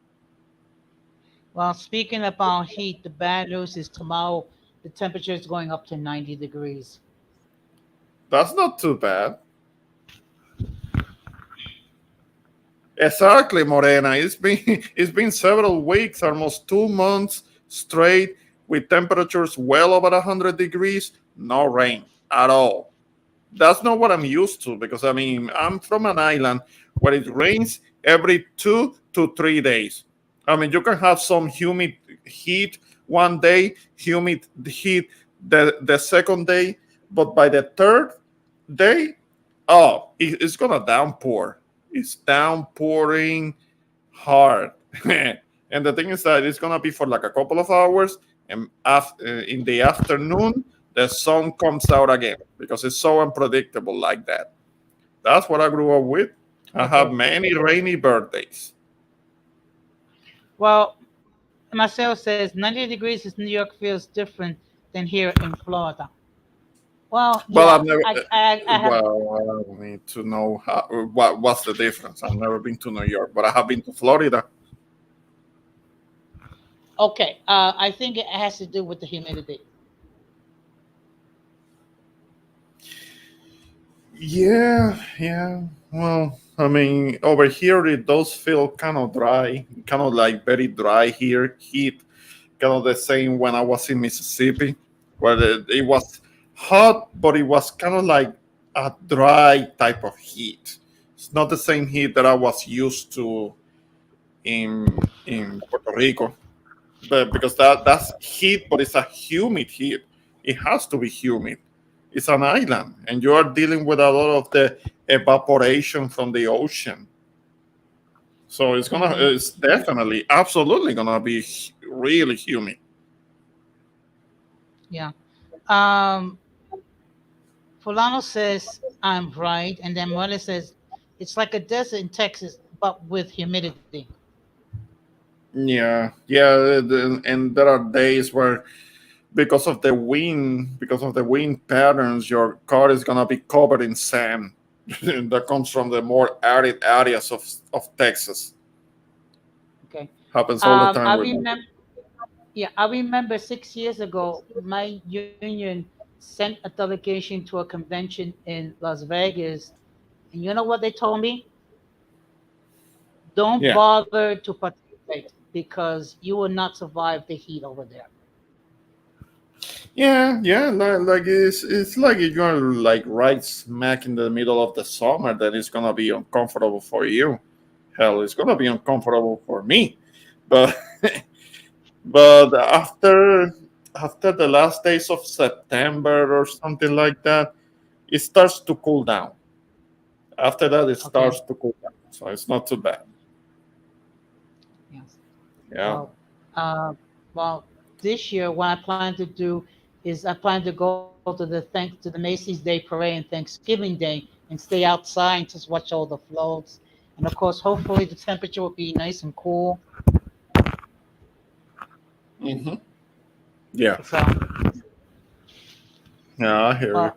[SPEAKER 1] speaking about heat, the bad news is tomorrow the temperature is going up to 90 degrees.
[SPEAKER 2] That's not too bad. Exactly, Morena. It's been several weeks, almost 2 months straight, with temperatures well over 100 degrees, no rain at all. That's not what I'm used to because I mean I'm from an island where it rains every 2 to 3 days. I mean you can have some humid heat one day, humid heat the second day, but by the third day, oh, it's gonna downpour. It's downpouring hard. And the thing is that it's gonna be for like a couple of hours, and in the afternoon the sun comes out again because it's so unpredictable like that. That's what I grew up with. I have
[SPEAKER 1] Okay.
[SPEAKER 2] many rainy birthdays.
[SPEAKER 1] Well, Marcel says 90 degrees in New York feels different than here in Florida. Well,
[SPEAKER 2] Well,
[SPEAKER 1] yeah,
[SPEAKER 2] I've never.
[SPEAKER 1] I have.
[SPEAKER 2] Well, I need to know what's the difference. I've never been to New York, but I have been to Florida.
[SPEAKER 1] Okay, I think it has to do with the humidity.
[SPEAKER 2] Yeah, yeah. Well, I mean, over here it does feel kind of dry, kind of like very dry here. Heat, kind of the same when I was in Mississippi, where it was hot, but it was kind of like a dry type of heat. It's not the same heat that I was used to in Puerto Rico, because that's heat, but it's a humid heat. It has to be humid. It's an island, and you are dealing with a lot of the evaporation from the ocean. So
[SPEAKER 1] Hmm.
[SPEAKER 2] it's definitely, absolutely gonna be really humid.
[SPEAKER 1] Yeah. Um, Fulano says I'm right, and then Morales says it's like a desert in Texas, but with humidity.
[SPEAKER 2] Yeah, yeah, and there are days where because of the wind patterns, your car is gonna be covered in sand. That comes from the more arid areas of Texas.
[SPEAKER 1] Okay.
[SPEAKER 2] Happens all the time
[SPEAKER 1] I
[SPEAKER 2] with me.
[SPEAKER 1] remember. Yeah, I remember 6 years ago, my union sent a delegation to a convention in Las Vegas, and you know what they told me? Don't
[SPEAKER 2] Yeah.
[SPEAKER 1] bother to participate because you will not survive the heat over there.
[SPEAKER 2] Yeah, yeah, like it's like if you're like right smack in the middle of the summer, then it's gonna be uncomfortable for you. Hell, it's gonna be uncomfortable for me. But but after the last days of September or something like that, it starts to cool down. After that, it
[SPEAKER 1] Okay.
[SPEAKER 2] starts to cool down, so it's not too bad.
[SPEAKER 1] Yes.
[SPEAKER 2] Yeah.
[SPEAKER 1] Well, uh, well, this year what I plan to do is I plan to go to the Macy's Day Parade and Thanksgiving Day and stay outside and just watch all the floats. And of course, hopefully the temperature will be nice and cool.
[SPEAKER 2] Hmm. Yeah.
[SPEAKER 1] So,
[SPEAKER 2] Yeah, I hear you.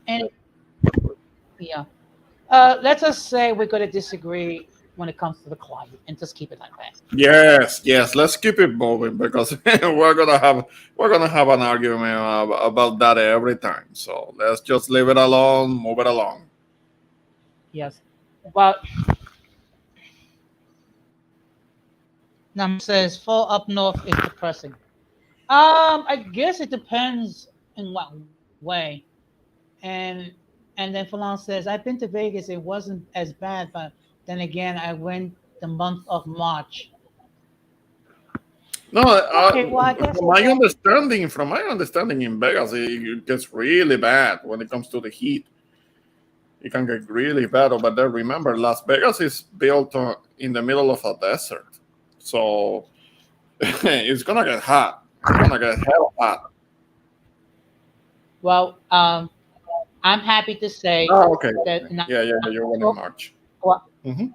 [SPEAKER 1] and yeah, let's just say we're going to disagree when it comes to the climate and just keep it like that.
[SPEAKER 2] Yes, yes. Let's keep it moving because we're gonna have an argument about that every time. So let's just leave it alone, move it along.
[SPEAKER 1] Yes. But Nam says fall up north is depressing. I guess it depends in what way. And and then Falon says I've been to Vegas. It wasn't as bad, but then again, I went the month of March.
[SPEAKER 2] No,
[SPEAKER 1] Okay, well I guess
[SPEAKER 2] from
[SPEAKER 1] it
[SPEAKER 2] my
[SPEAKER 1] will.
[SPEAKER 2] understanding, in Vegas, it gets really bad when it comes to the heat. It can get really bad over there. Remember, Las Vegas is built in the middle of a desert, so it's gonna get hot. It's gonna get hell hot.
[SPEAKER 1] Well, I'm happy to say
[SPEAKER 2] Oh, okay,
[SPEAKER 1] that
[SPEAKER 2] okay.
[SPEAKER 1] in
[SPEAKER 2] Yeah, yeah, yeah. You're going in
[SPEAKER 1] October,
[SPEAKER 2] March.
[SPEAKER 1] well,
[SPEAKER 2] Hmm.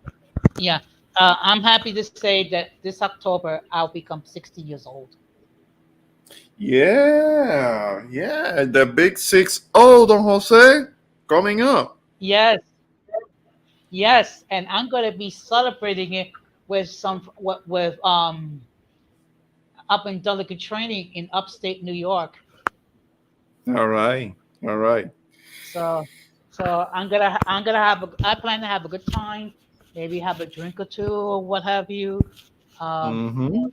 [SPEAKER 1] yeah, I'm happy to say that this October I'll become 60 years old.
[SPEAKER 2] Yeah, yeah. The big 6-0, Don Jose, coming up.
[SPEAKER 1] Yes, yes, and I'm gonna be celebrating it with up in delicate training in upstate New York.
[SPEAKER 2] All right, all right.
[SPEAKER 1] So so I'm gonna have I plan to have a good time maybe have a drink or two or what have you. Um,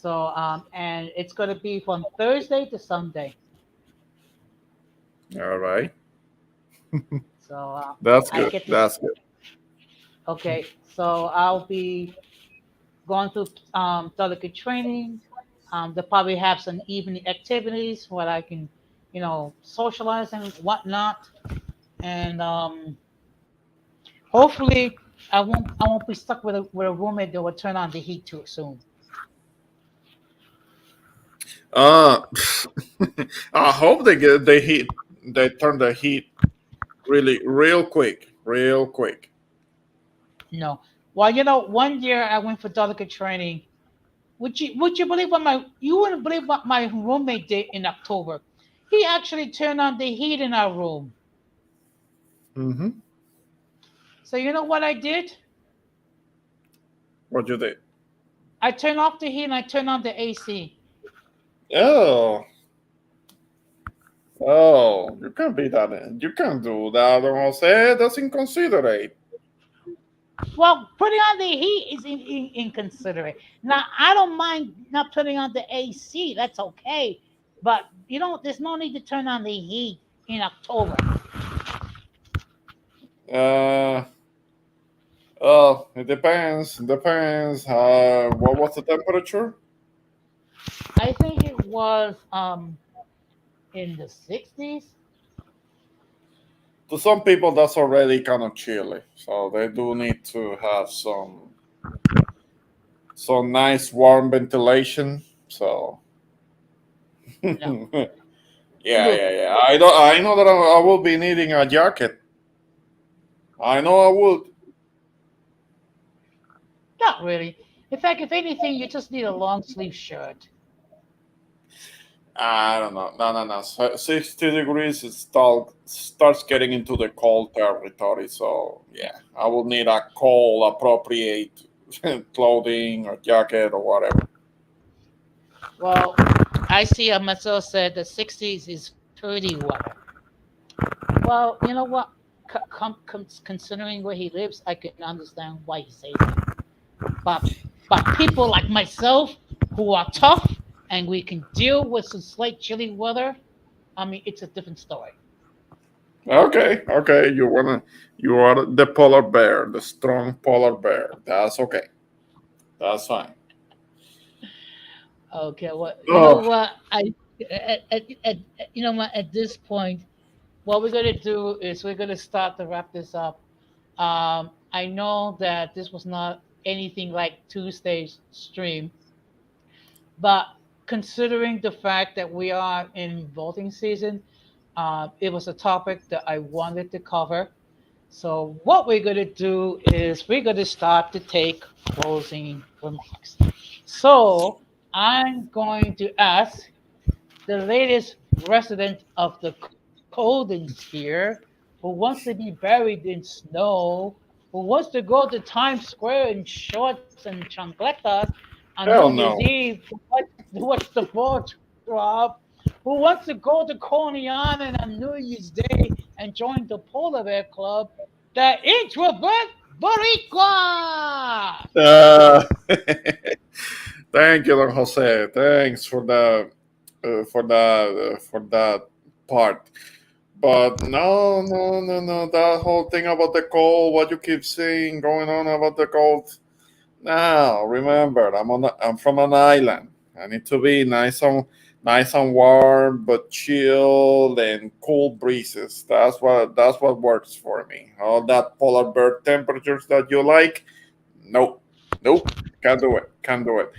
[SPEAKER 2] Mm-hmm.
[SPEAKER 1] and it's going to be from Thursday to Sunday.
[SPEAKER 2] All right.
[SPEAKER 1] So
[SPEAKER 2] That's
[SPEAKER 1] I
[SPEAKER 2] good.
[SPEAKER 1] get to,
[SPEAKER 2] That's good.
[SPEAKER 1] okay, so I'll be going through delegate training. They'll probably have some evening activities where I can, socialize and whatnot. And hopefully, I won't be stuck with a roommate that will turn on the heat too soon.
[SPEAKER 2] Uh, I hope they get the heat. They turn the heat really real quick, real quick.
[SPEAKER 1] No. Well, one year I went for delegate training. Would you believe what my you wouldn't believe what my roommate did in October? He actually turned on the heat in our room.
[SPEAKER 2] Mm-hmm.
[SPEAKER 1] So you know what I did?
[SPEAKER 2] What you did?
[SPEAKER 1] I turned off the heat and I turned on the AC.
[SPEAKER 2] Oh, oh, you can't be that. You can't do that, Don Jose. That's inconsiderate.
[SPEAKER 1] Well, putting on the heat is inconsiderate. Now I don't mind not turning on the AC. That's okay. But there's no need to turn on the heat in October.
[SPEAKER 2] Uh, well, it depends. Depends. What was the temperature?
[SPEAKER 1] I think it was in the 60s.
[SPEAKER 2] To some people, that's already kind of chilly, so they do need to have some nice warm ventilation. So,
[SPEAKER 1] No.
[SPEAKER 2] yeah,
[SPEAKER 1] Look,
[SPEAKER 2] yeah, yeah. I know that I will be needing a jacket. I know I would.
[SPEAKER 1] not really. In fact, if anything, you just need a long sleeve shirt.
[SPEAKER 2] I don't know. No, no, no. 60 degrees, starts getting into the cold territory. So, yeah, I will need a cold appropriate clothing or jacket or whatever.
[SPEAKER 1] Well, I see myself said the 60s is pretty weather. Well, you know what? Considering where he lives, I can understand why he says that. But people like myself who are tough and we can deal with some slight chilly weather, I mean, it's a different story.
[SPEAKER 2] Okay, okay. You are the polar bear, the strong polar bear. That's okay. That's fine.
[SPEAKER 1] Okay, well, you know
[SPEAKER 2] Oh,
[SPEAKER 1] what? At this point, what we're gonna do is we're gonna start to wrap this up. I know that this was not anything like Tuesday's stream, but considering the fact that we are in voting season, it was a topic that I wanted to cover. So what we're going to do is we're going to start to take closing remarks. So I'm going to ask the latest resident of the Golden Sphere, who wants to be buried in snow, who wants to go to Times Square in shorts and chancletas on New
[SPEAKER 2] hell
[SPEAKER 1] Year's
[SPEAKER 2] no.
[SPEAKER 1] Eve to watch the ball drop, who wants to go to Coney Island on New Year's Day and join the Polar Bear Club, the introvert Boricua.
[SPEAKER 2] Uh, thank you, Don Jose. Thanks for that part. But no, no, no, no. That whole thing about the cold, what you keep saying going on about the cold. Now, remember, I'm from an island. I need to be nice and warm, but chill and cool breezes. That's what works for me. All that polar bear temperatures that you like, nope, nope, can't do it, can't do it.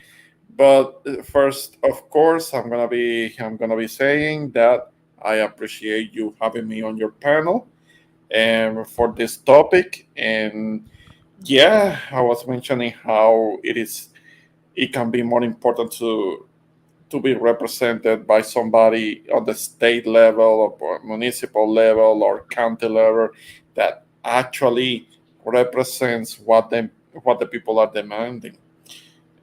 [SPEAKER 2] But first, of course, I'm gonna be saying that I appreciate you having me on your panel and for this topic. And yeah, I was mentioning how it can be more important to be represented by somebody on the state level or municipal level or county level that actually represents what the people are demanding.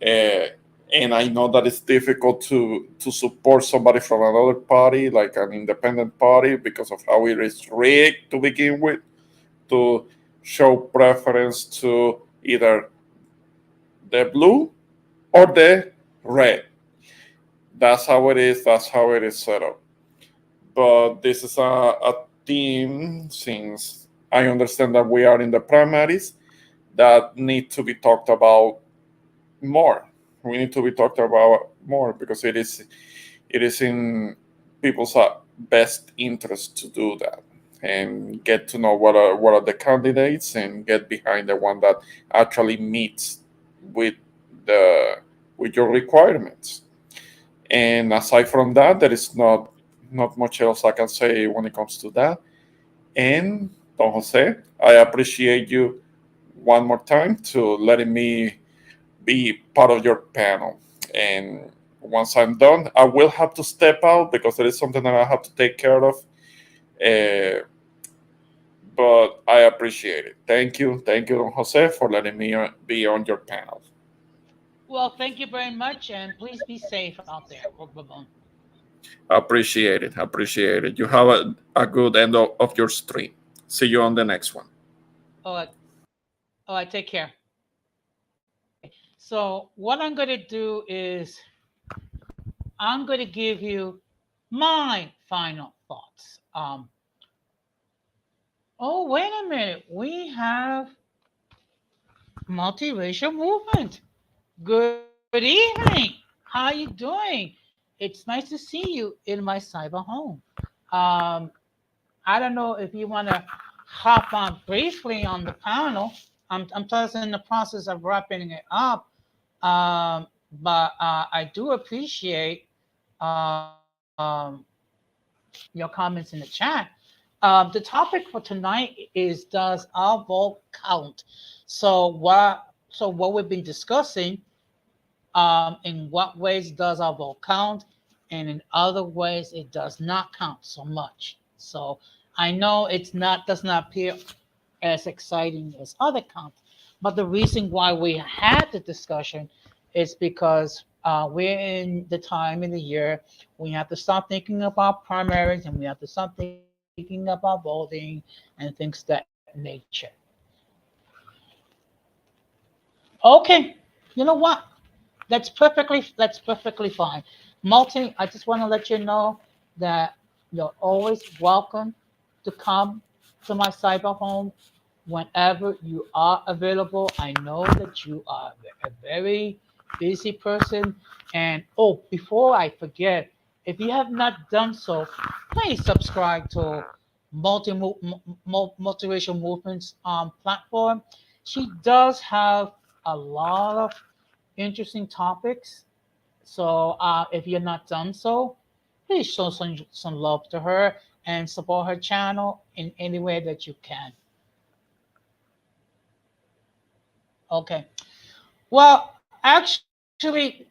[SPEAKER 2] Uh, and I know that it's difficult to support somebody from another party, like an independent party, because of how it is rigged to begin with, to show preference to either the blue or the red. That's how it is. That's how it is set up. But this is a theme, since I understand that we are in the primaries, that need to be talked about more. We need to be talked about more because it is in people's best interest to do that and get to know what are the candidates and get behind the one that actually meets with the with your requirements. And aside from that, there is not much else I can say when it comes to that. And Don Jose, I appreciate you one more time to letting me be part of your panel. And once I'm done, I will have to step out because there is something that I have to take care of. Uh, but I appreciate it. Thank you, Don Jose, for letting me be on your panel.
[SPEAKER 1] Well, thank you very much, and please be safe out there, Ramon.
[SPEAKER 2] Appreciate it. Appreciate it. You have a good end of your stream. See you on the next one.
[SPEAKER 1] All right, all right, take care. So what I'm going to do is I'm going to give you my final thoughts. Oh, wait a minute. We have multiracial movement. Good evening. How you doing? It's nice to see you in my cyber home. Um, I don't know if you want to hop on briefly on the panel. I'm just in the process of wrapping it up. But I do appreciate um, your comments in the chat. The topic for tonight is, does our vote count? So what we've been discussing, in what ways does our vote count, and in other ways it does not count so much. So I know it's not does not appear as exciting as other counts, but the reason why we had the discussion is because we're in the time in the year we have to start thinking about primaries, and we have to start thinking about voting and things that nature. Okay, you know what? That's perfectly fine. Multi, I just want to let you know that you're always welcome to come to my cyber home whenever you are available. I know that you are a very busy person. And oh, before I forget, if you have not done so, please subscribe to multiracial movements platform. She does have a lot of interesting topics. So if you're not done so, please show some love to her and support her channel in any way that you can. Okay. Well, actually,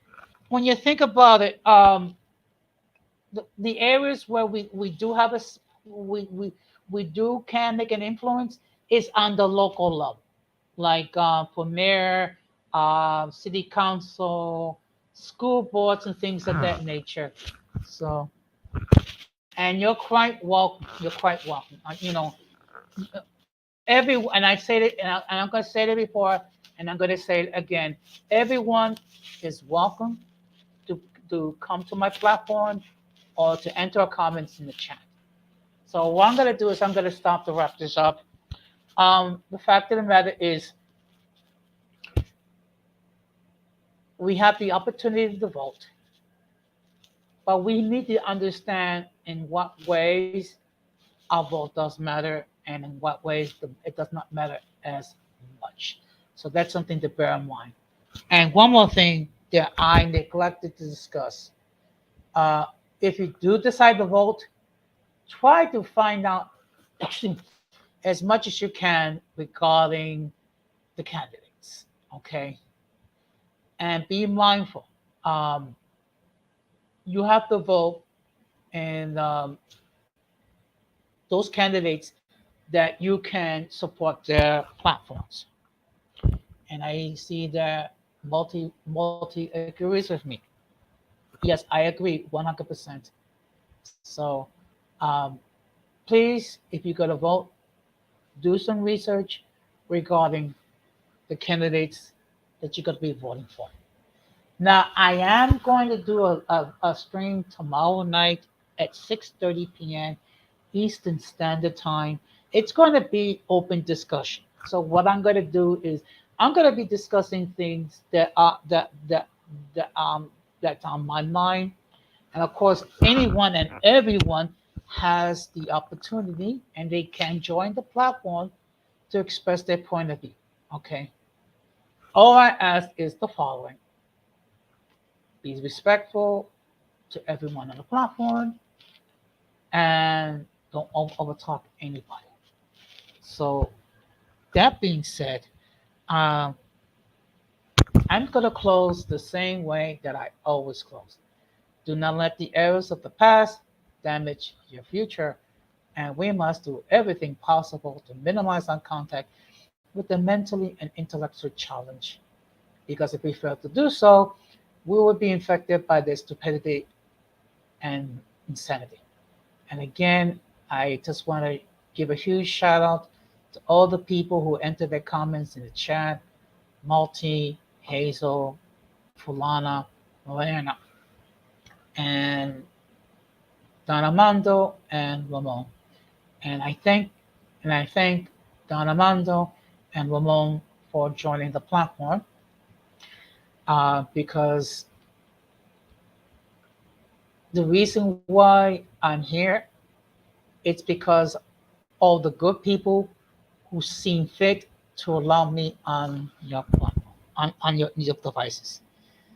[SPEAKER 1] when you think about it, the areas where we do have we do can make an influence is on the local level, like for mayor, city council, school boards, and things of that nature. So, and you're quite welcome. You're quite welcome. And I said it, and I'm going to say it before, and I'm going to say it again. Everyone is welcome to come to my platform or to enter comments in the chat. So what I'm going to do is I'm going to stop to wrap this up. The fact of the matter is, we have the opportunity to vote, but we need to understand in what ways our vote does matter and in what ways it does not matter as much. So that's something to bear in mind. And one more thing that I neglected to discuss. Uh, if you do decide to vote, try to find out as much as you can regarding the candidates. Okay. And be mindful. Um, you have to vote and those candidates that you can support their platforms. And I see that multi agrees with me. Yes, I agree 100%. So um, please, if you're going to vote, do some research, regarding the candidates that you're going to be voting for. Now, I am going to do a stream tomorrow night at 6:30 p.m. Eastern Standard Time. It's going to be open discussion. So what I'm going to do is I'm going to be discussing things that's on my mind, and of course, anyone and everyone has the opportunity and they can join the platform to express their point of view. Okay. All I ask is the following: be respectful to everyone on the platform and don't overtalk anybody. So that being said, um, I'm gonna close the same way that I always close. Do not let the errors of the past damage your future, and we must do everything possible to minimize our contact with the mentally and intellectual challenge. Because if we fail to do so, we will be infected by their stupidity and insanity. And again, I just want to give a huge shout out to all the people who entered their comments in the chat: Multi, Hazel, Fulana, Morena, and Don Armando and Ramon. And I thank Don Armando and Ramon for joining the platform because the reason why I'm here, it's because all the good people who seem fit to allow me on your platform, on your devices.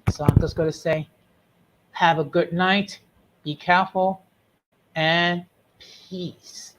[SPEAKER 1] So I'm just going to say, have a good night, be careful, and peace.